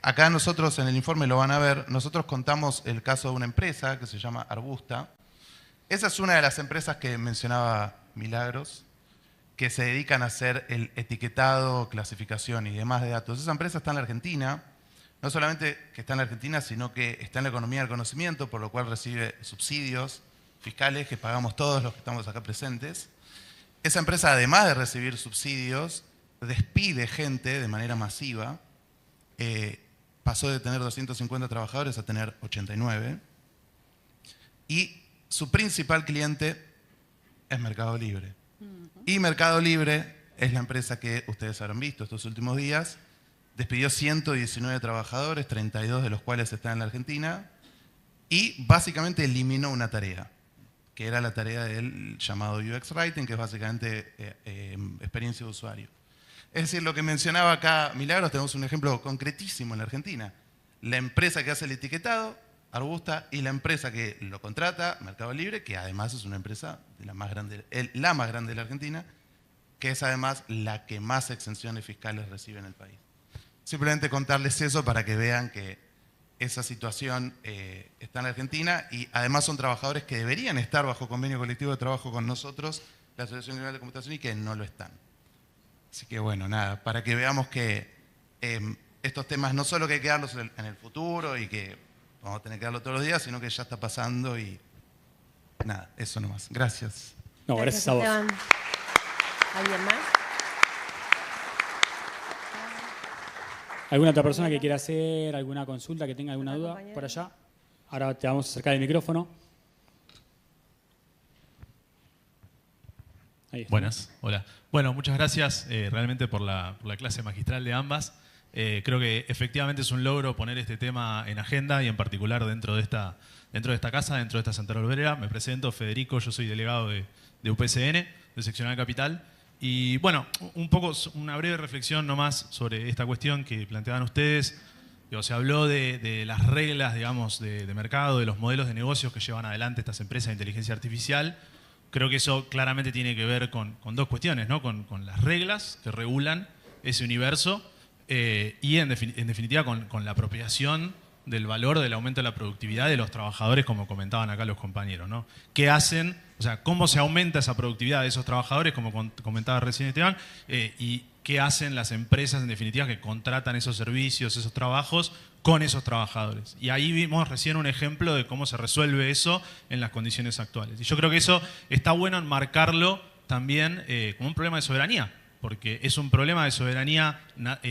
Acá nosotros en el informe lo van a ver, nosotros contamos el caso de una empresa que se llama Arbusta. Esa es una de las empresas que mencionaba Milagros, que se dedican a hacer el etiquetado, clasificación y demás de datos. Esa empresa está en la Argentina, no solamente que está en la Argentina, sino que está en la economía del conocimiento, por lo cual recibe subsidios fiscales que pagamos todos los que estamos acá presentes. Esa empresa, además de recibir subsidios, despide gente de manera masiva. Pasó de tener 250 trabajadores a tener 89. Y su principal cliente es Mercado Libre. Y Mercado Libre es la empresa que ustedes habrán visto estos últimos días. Despidió 119 trabajadores, 32 de los cuales están en la Argentina, y básicamente eliminó una tarea, que era la tarea del llamado UX Writing, que es básicamente experiencia de usuario. Es decir, lo que mencionaba acá Milagros, tenemos un ejemplo concretísimo en la Argentina. La empresa que hace el etiquetado Arbusta, y la empresa que lo contrata, Mercado Libre, que además es una empresa de la más grande de la Argentina, que es además la que más exenciones fiscales recibe en el país. Simplemente contarles eso para que vean que esa situación está en la Argentina, y además son trabajadores que deberían estar bajo convenio colectivo de trabajo con nosotros, la Asociación General de Computación, y que no lo están. Así que bueno, nada, para que veamos que estos temas no solo que hay que darlos en el futuro y que vamos a tener que darlo todos los días, sino que ya está pasando y nada, eso nomás. Gracias. No, gracias a vos. Esteban. ¿Alguien más? ¿Alguna otra persona que quiera hacer alguna consulta, que tenga alguna ¿Otra duda compañera? por allá? Ahora te vamos a acercar el micrófono. Ahí está. Buenas, hola. Bueno, muchas gracias realmente por la clase magistral de ambas. Creo que efectivamente es un logro poner este tema en agenda y en particular dentro de esta casa, dentro de esta central obrera. Me presento, Federico, yo soy delegado de UPCN, de Seccional Capital. Y bueno, un poco una breve reflexión nomás sobre esta cuestión que planteaban ustedes. Se habló de las reglas, digamos, de mercado, de los modelos de negocios que llevan adelante estas empresas de inteligencia artificial. Creo que eso claramente tiene que ver con dos cuestiones, ¿no? Con las reglas que regulan ese universo y en definitiva con la apropiación del valor del aumento de la productividad de los trabajadores, como comentaban acá los compañeros, ¿no? ¿Qué hacen? O sea, ¿cómo se aumenta esa productividad de esos trabajadores, como comentaba recién Esteban? Y ¿qué hacen las empresas, en definitiva, que contratan esos servicios, esos trabajos con esos trabajadores? Y ahí vimos recién un ejemplo de cómo se resuelve eso en las condiciones actuales. Y yo creo que eso está bueno enmarcarlo también como un problema de soberanía, porque es un problema de soberanía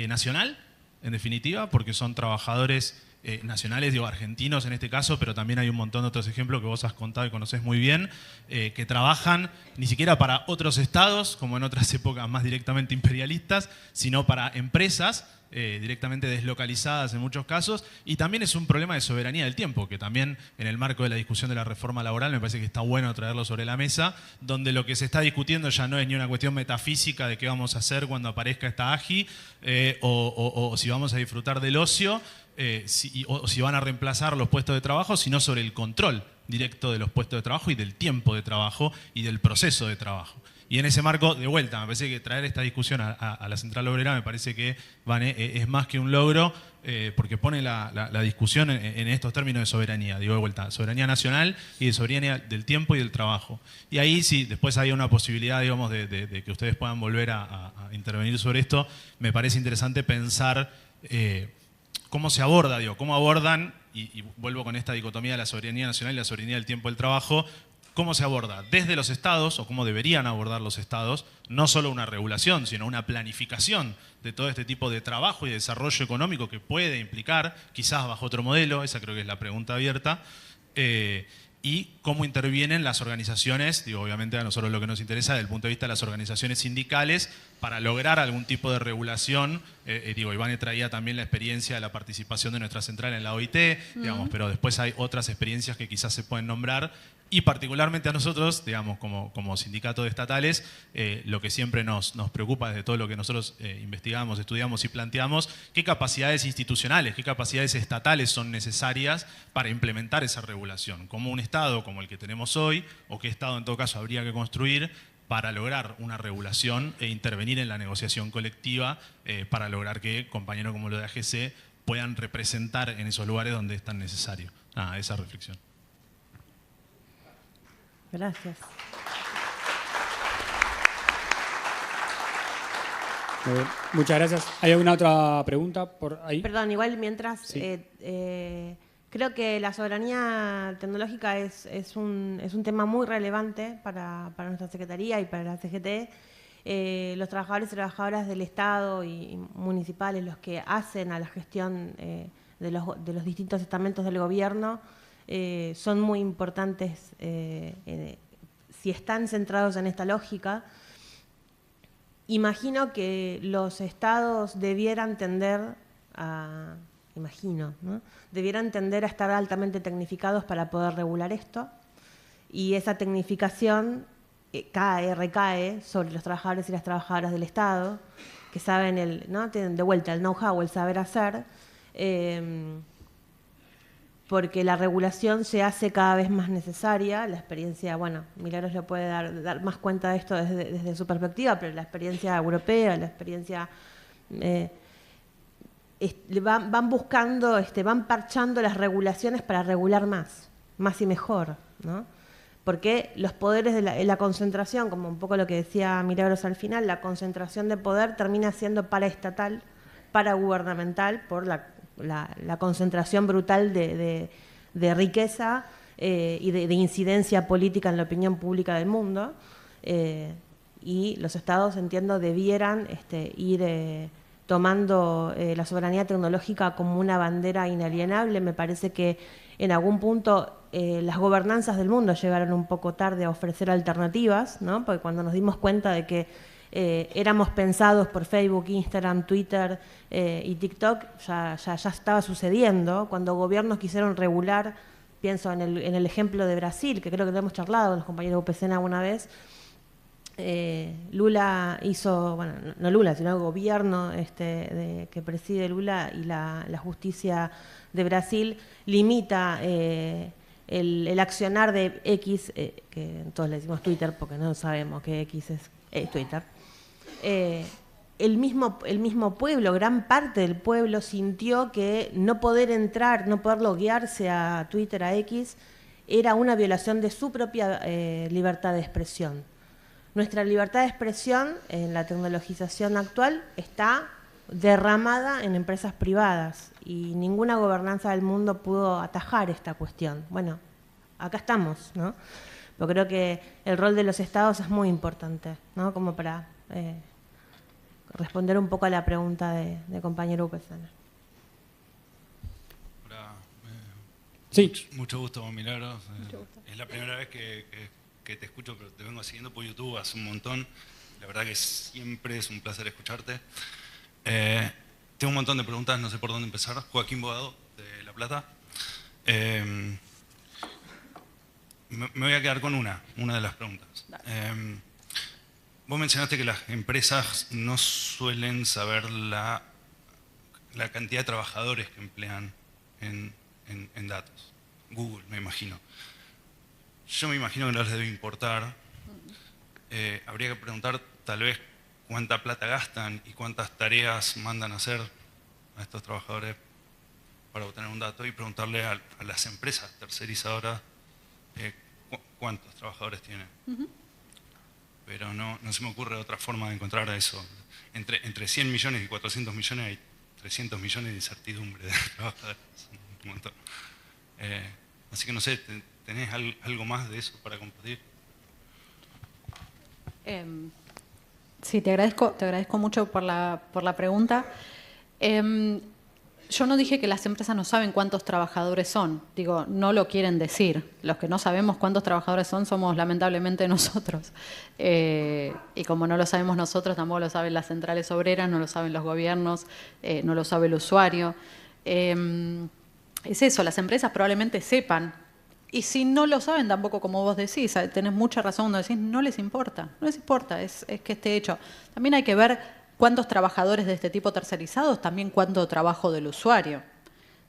nacional, en definitiva, porque son trabajadores nacionales, digo, argentinos en este caso, pero también hay un montón de otros ejemplos que vos has contado y conocés muy bien, que trabajan ni siquiera para otros estados, como en otras épocas más directamente imperialistas, sino para empresas directamente deslocalizadas en muchos casos, y también es un problema de soberanía del tiempo, que también en el marco de la discusión de la reforma laboral me parece que está bueno traerlo sobre la mesa, donde lo que se está discutiendo ya no es ni una cuestión metafísica de qué vamos a hacer cuando aparezca esta AGI, o si vamos a disfrutar del ocio, o si van a reemplazar los puestos de trabajo, sino sobre el control directo de los puestos de trabajo y del tiempo de trabajo y del proceso de trabajo. Y en ese marco, de vuelta, me parece que traer esta discusión a la Central Obrera me parece que es más que un logro, porque pone la discusión en estos términos de soberanía, digo de vuelta, soberanía nacional y de soberanía del tiempo y del trabajo. Y ahí sí, después hay una posibilidad, digamos, de que ustedes puedan volver a intervenir sobre esto. Me parece interesante pensar cómo se aborda, cómo abordan, y vuelvo con esta dicotomía de la soberanía nacional y la soberanía del tiempo del trabajo, cómo se aborda desde los estados, o cómo deberían abordar los estados, no solo una regulación, sino una planificación de todo este tipo de trabajo y desarrollo económico que puede implicar, quizás bajo otro modelo, esa creo que es la pregunta abierta, y cómo intervienen las organizaciones, obviamente a nosotros lo que nos interesa desde el punto de vista de las organizaciones sindicales, para lograr algún tipo de regulación. Iván traía también la experiencia de la participación de nuestra central en la OIT, digamos, pero después hay otras experiencias que quizás se pueden nombrar, y particularmente a nosotros, digamos, como sindicatos estatales, lo que siempre nos preocupa desde todo lo que nosotros investigamos, estudiamos y planteamos, qué capacidades institucionales, qué capacidades estatales son necesarias para implementar esa regulación, como un Estado como el que tenemos hoy, o qué Estado en todo caso habría que construir para lograr una regulación e intervenir en la negociación colectiva para lograr que compañeros como los de AGC puedan representar en esos lugares donde es tan necesario. Nada, esa reflexión. Gracias. Muchas gracias. ¿Hay alguna otra pregunta por ahí? Perdón, igual mientras Sí. creo que la soberanía tecnológica es un tema muy relevante para nuestra Secretaría y para la CGT. Los trabajadores y trabajadoras del Estado y municipales, los que hacen a la gestión de los distintos estamentos del gobierno, son muy importantes si están centrados en esta lógica. Imagino que los estados debieran tender a estar altamente tecnificados para poder regular esto, y esa tecnificación recae sobre los trabajadores y las trabajadoras del Estado, que saben tienen de vuelta el know-how, el saber hacer, porque la regulación se hace cada vez más necesaria. La experiencia, bueno, Milagros le puede dar más cuenta de esto desde su perspectiva, pero la experiencia europea, la experiencia... van buscando, van parchando las regulaciones para regular más y mejor, ¿no? Porque los poderes de la concentración, como un poco lo que decía Milagros al final, la concentración de poder termina siendo paraestatal, paragubernamental, por la concentración brutal de riqueza y de incidencia política en la opinión pública del mundo. Y los estados, entiendo, debieran ir tomando la soberanía tecnológica como una bandera inalienable. Me parece que en algún punto las gobernanzas del mundo llegaron un poco tarde a ofrecer alternativas, ¿no? Porque cuando nos dimos cuenta de que éramos pensados por Facebook, Instagram, Twitter y TikTok, ya estaba sucediendo. Cuando gobiernos quisieron regular, pienso en el ejemplo de Brasil, que creo que lo hemos charlado con los compañeros de UPCN alguna vez. Lula hizo, bueno, no Lula, sino el gobierno que preside Lula y la justicia de Brasil limita el accionar de X, que todos le decimos Twitter porque no sabemos que X es Twitter. El mismo pueblo, gran parte del pueblo sintió que no poder entrar, no poder loguearse a Twitter, a X, era una violación de su propia libertad de expresión. Nuestra libertad de expresión en la tecnologización actual está derramada en empresas privadas y ninguna gobernanza del mundo pudo atajar esta cuestión. Bueno, acá estamos, ¿no? Pero creo que el rol de los estados es muy importante, ¿no? Como para responder un poco a la pregunta de compañero UPCN. Hola, sí. Mucho gusto, Milagros. Es la primera vez que te escucho, pero te vengo siguiendo por YouTube hace un montón. La verdad que siempre es un placer escucharte. Tengo un montón de preguntas, no sé por dónde empezar. Joaquín Bogado, de La Plata. Me voy a quedar con una de las preguntas. Vos mencionaste que las empresas no suelen saber la cantidad de trabajadores que emplean en datos. Google, me imagino. Yo me imagino que no les debe importar. Habría que preguntar tal vez cuánta plata gastan y cuántas tareas mandan a hacer a estos trabajadores para obtener un dato y preguntarle a las empresas tercerizadoras cuántos trabajadores tienen. Pero no se me ocurre otra forma de encontrar eso. Entre 100 millones y 400 millones hay 300 millones de incertidumbre de trabajadores. Un montón. Así que no sé, ¿tenés algo más de eso para compartir? Sí, te agradezco mucho por la pregunta. Yo no dije que las empresas no saben cuántos trabajadores son. Digo, no lo quieren decir. Los que no sabemos cuántos trabajadores son somos lamentablemente nosotros. Y como no lo sabemos nosotros, tampoco lo saben las centrales obreras, no lo saben los gobiernos, no lo sabe el usuario. Es eso, las empresas probablemente sepan. Y si no lo saben tampoco, como vos decís, tenés mucha razón cuando decís, no les importa, es que esté hecho. También hay que ver cuántos trabajadores de este tipo tercerizados, también cuánto trabajo del usuario.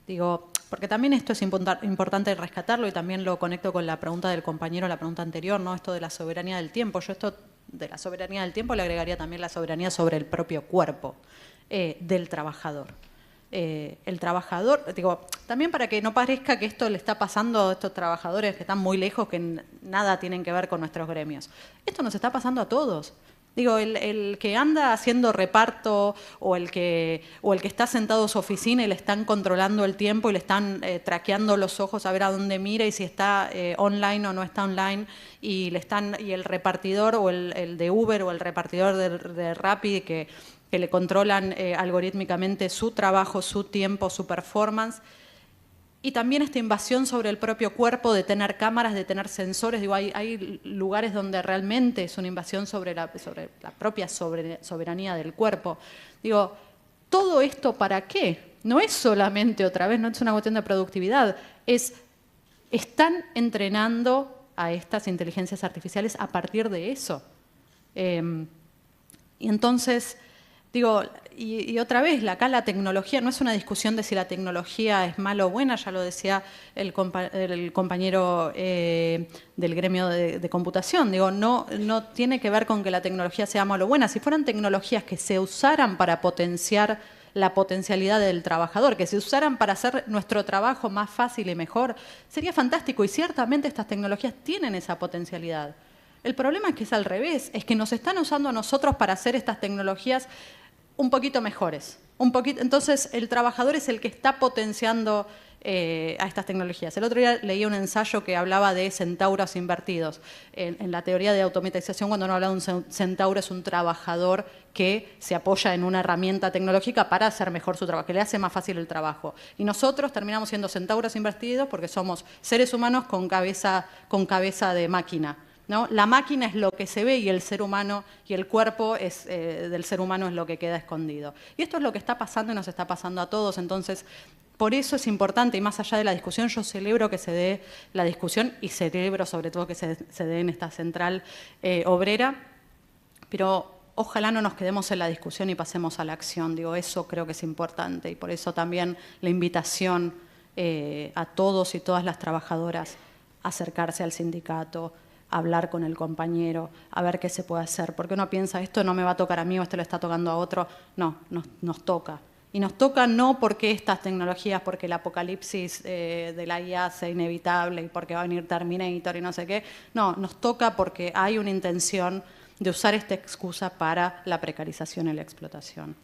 Digo, porque también esto es importante rescatarlo y también lo conecto con la pregunta del compañero, la pregunta anterior, ¿no? Esto de la soberanía del tiempo. Yo esto de la soberanía del tiempo le agregaría también la soberanía sobre el propio cuerpo del trabajador. El trabajador, digo, también para que no parezca que esto le está pasando a estos trabajadores que están muy lejos, que nada tienen que ver con nuestros gremios. Esto nos está pasando a todos. Digo, el que anda haciendo reparto o el que está sentado en su oficina y le están controlando el tiempo y le están traqueando los ojos a ver a dónde mira y si está online o no está online y el repartidor o el de Uber o el repartidor de Rappi que le controlan algorítmicamente su trabajo, su tiempo, su performance. Y también esta invasión sobre el propio cuerpo, de tener cámaras, de tener sensores. Digo, hay lugares donde realmente es una invasión sobre la propia soberanía del cuerpo. Digo, ¿todo esto para qué? No es solamente, otra vez, no es una cuestión de productividad. Están entrenando a estas inteligencias artificiales a partir de eso. Y entonces, Digo, y otra vez, acá la tecnología no es una discusión de si la tecnología es mala o buena, ya lo decía el compañero del gremio de computación. Digo, no tiene que ver con que la tecnología sea mala o buena. Si fueran tecnologías que se usaran para potenciar la potencialidad del trabajador, que se usaran para hacer nuestro trabajo más fácil y mejor, sería fantástico. Y ciertamente estas tecnologías tienen esa potencialidad. El problema es que es al revés, es que nos están usando a nosotros para hacer estas tecnologías un poquito mejores. Entonces, el trabajador es el que está potenciando a estas tecnologías. El otro día leí un ensayo que hablaba de centauros invertidos. En la teoría de automatización, cuando uno habla de un centauro, es un trabajador que se apoya en una herramienta tecnológica para hacer mejor su trabajo, que le hace más fácil el trabajo. Y nosotros terminamos siendo centauros invertidos porque somos seres humanos con cabeza de máquina, ¿no? La máquina es lo que se ve y el ser humano y el cuerpo del ser humano es lo que queda escondido. Y esto es lo que está pasando y nos está pasando a todos. Entonces, por eso es importante, y más allá de la discusión, yo celebro que se dé la discusión y celebro sobre todo que se dé en esta central obrera, pero ojalá no nos quedemos en la discusión y pasemos a la acción. Digo, eso creo que es importante y por eso también la invitación a todos y todas las trabajadoras a acercarse al sindicato, hablar con el compañero, a ver qué se puede hacer. Porque uno piensa, esto no me va a tocar a mí o esto le está tocando a otro. No, nos toca. Y nos toca no porque estas tecnologías, porque el apocalipsis de la IA sea inevitable y porque va a venir Terminator y no sé qué. No, nos toca porque hay una intención de usar esta excusa para la precarización y la explotación.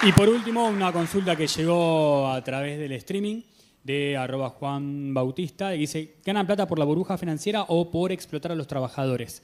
Y por último, una consulta que llegó a través del streaming de @Juan Bautista, que dice, ¿ganan plata por la burbuja financiera o por explotar a los trabajadores?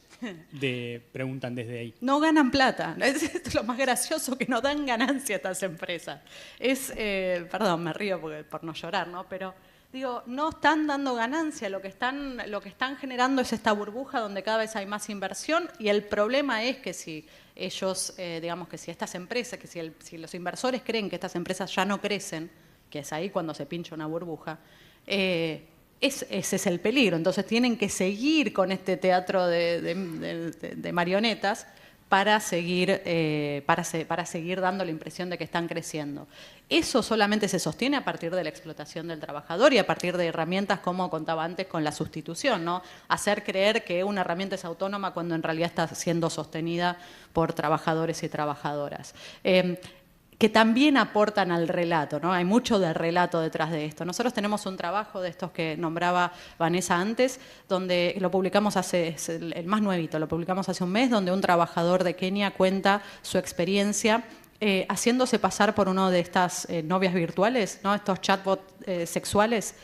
Preguntan desde ahí. No ganan plata. Es lo más gracioso, que no dan ganancia a estas empresas. Perdón, me río por no llorar, ¿no? Pero digo, no están dando ganancia. Lo que están generando es esta burbuja donde cada vez hay más inversión y el problema es que si ellos, digamos que si estas empresas, que si los inversores creen que estas empresas ya no crecen, que es ahí cuando se pincha una burbuja, ese es el peligro. Entonces tienen que seguir con este teatro de marionetas para seguir dando la impresión de que están creciendo. Eso solamente se sostiene a partir de la explotación del trabajador y a partir de herramientas, como contaba antes, con la sustitución, ¿no? Hacer creer que una herramienta es autónoma cuando en realidad está siendo sostenida por trabajadores y trabajadoras. Que también aportan al relato, ¿no? Hay mucho de relato detrás de esto. Nosotros tenemos un trabajo de estos que nombraba Vanessa antes, donde lo publicamos es el más nuevito, lo publicamos hace un mes, donde un trabajador de Kenia cuenta su experiencia haciéndose pasar por uno de estas novias virtuales, ¿no? Estos chatbots sexuales.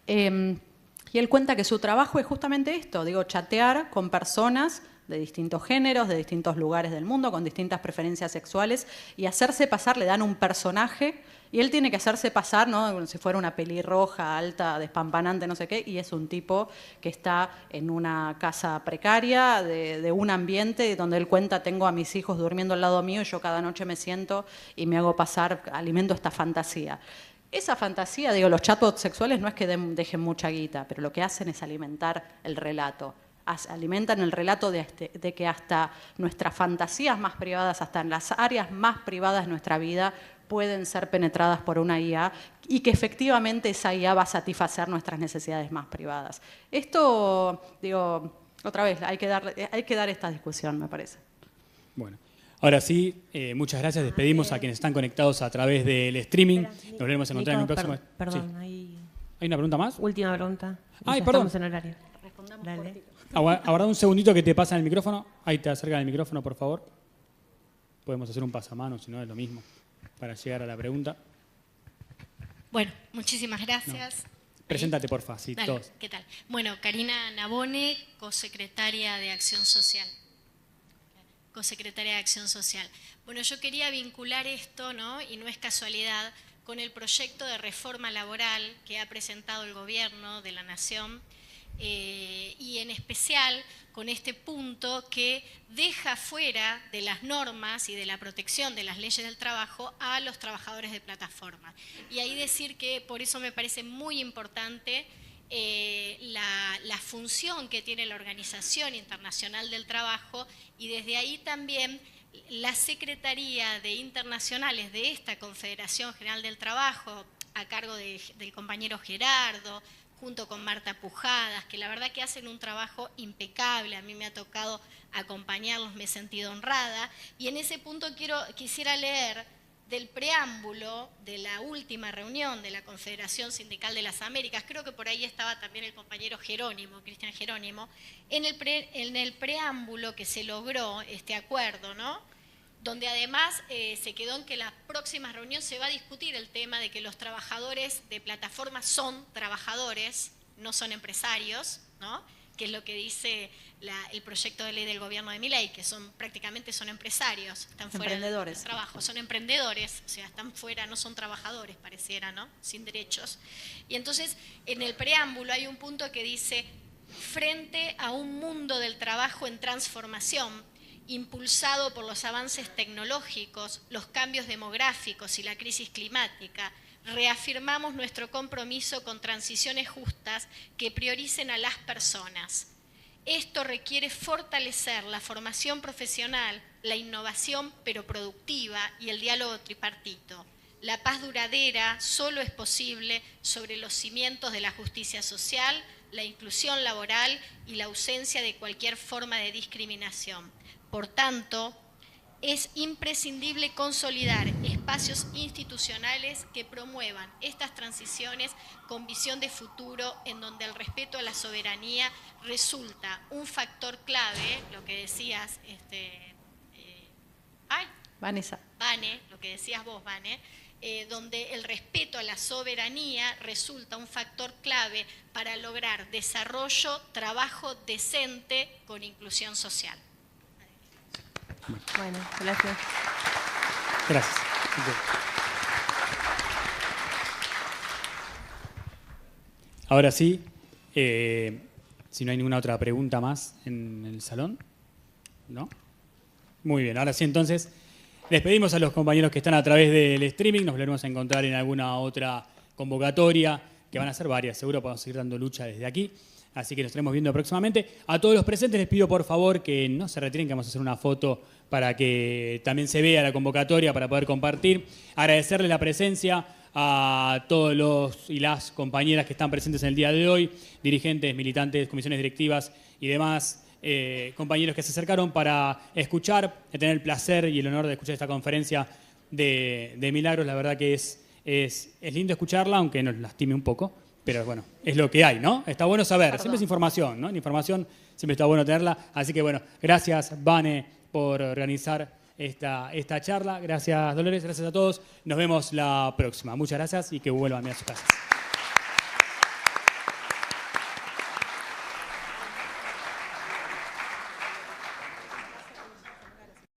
Y él cuenta que su trabajo es justamente esto, digo, chatear con personas de distintos géneros, de distintos lugares del mundo, con distintas preferencias sexuales, y hacerse pasar, le dan un personaje, y él tiene que hacerse pasar, ¿no? Como si fuera una pelirroja, alta, despampanante, no sé qué, y es un tipo que está en una casa precaria, de un ambiente donde él cuenta, tengo a mis hijos durmiendo al lado mío, y yo cada noche me siento y me hago pasar, alimento esta fantasía. Esa fantasía, digo, los chatbots sexuales no es que dejen mucha guita, pero lo que hacen es alimentar el relato. Alimentan el relato de que hasta nuestras fantasías más privadas, hasta en las áreas más privadas de nuestra vida, pueden ser penetradas por una IA y que efectivamente esa IA va a satisfacer nuestras necesidades más privadas. Esto, digo, otra vez, hay que dar esta discusión, me parece. Bueno. Ahora sí, muchas gracias. Despedimos a quienes están conectados a través del streaming. Nos veremos a encontrar en un próximo... Perdón, sí. ¿Hay una pregunta más? Última pregunta. Ay, perdón. Estamos en horario. Dale. Aguarda un segundito que te pasan el micrófono. Ahí te acercan el micrófono, por favor. Podemos hacer un pasamano, si no es lo mismo, para llegar a la pregunta. Bueno, muchísimas gracias. No. Preséntate, porfa. Sí, Dale, todos. ¿qué tal? Bueno, Karina Nabone, cosecretaria de Acción Social. Cosecretaria de Acción Social. Bueno, yo quería vincular esto, ¿no? Y no es casualidad, con el proyecto de reforma laboral que ha presentado el Gobierno de la Nación, y en especial con este punto que deja fuera de las normas y de la protección de las leyes del trabajo a los trabajadores de plataforma. Y ahí decir que por eso me parece muy importante la función que tiene la Organización Internacional del Trabajo, y desde ahí también la Secretaría de Internacionales de esta Confederación General del Trabajo, a cargo del compañero Gerardo, junto con Marta Pujadas, que la verdad que hacen un trabajo impecable. A mí me ha tocado acompañarlos, me he sentido honrada. Y en ese punto quisiera leer del preámbulo de la última reunión de la Confederación Sindical de las Américas. Creo que por ahí estaba también el compañero Jerónimo, Cristian Jerónimo, en el preámbulo que se logró este acuerdo, ¿no? Donde además se quedó en que la próxima reunión se va a discutir el tema de que los trabajadores de plataformas son trabajadores, no son empresarios, ¿no? Que es lo que dice el proyecto de ley del gobierno de Milei, que prácticamente son empresarios, están fuera del trabajo, son emprendedores, o sea, están fuera, no son trabajadores, pareciera, ¿no? Sin derechos. Y entonces, en el preámbulo hay un punto que dice: frente a un mundo del trabajo en transformación, impulsado por los avances tecnológicos, los cambios demográficos y la crisis climática, reafirmamos nuestro compromiso con transiciones justas que prioricen a las personas. Esto requiere fortalecer la formación profesional, la innovación pero productiva y el diálogo tripartito. La paz duradera solo es posible sobre los cimientos de la justicia social, la inclusión laboral y la ausencia de cualquier forma de discriminación. Por tanto, es imprescindible consolidar espacios institucionales que promuevan estas transiciones con visión de futuro, en donde el respeto a la soberanía resulta un factor clave, lo que decías, Vanessa. Vane, lo que decías vos, Vane, donde el respeto a la soberanía resulta un factor clave para lograr desarrollo, trabajo decente con inclusión social. Bueno, gracias. Gracias. Ahora sí, si no hay ninguna otra pregunta más en el salón, ¿no? Muy bien, ahora sí entonces despedimos a los compañeros que están a través del streaming, nos volveremos a encontrar en alguna otra convocatoria, que van a ser varias, seguro podemos seguir dando lucha desde aquí. Así que nos estaremos viendo próximamente. A todos los presentes les pido por favor que no se retiren, que vamos a hacer una foto para que también se vea la convocatoria, para poder compartir. Agradecerles la presencia a todos los y las compañeras que están presentes en el día de hoy, dirigentes, militantes, comisiones directivas y demás compañeros que se acercaron para escuchar, de tener el placer y el honor de escuchar esta conferencia de Milagros. La verdad que es lindo escucharla, aunque nos lastime un poco. Pero bueno, es lo que hay, ¿no? Está bueno saber, siempre es información, ¿no? La información siempre está bueno tenerla. Así que bueno, gracias, Vane, por organizar esta charla. Gracias, Dolores, gracias a todos. Nos vemos la próxima. Muchas gracias y que vuelvan a sus casas.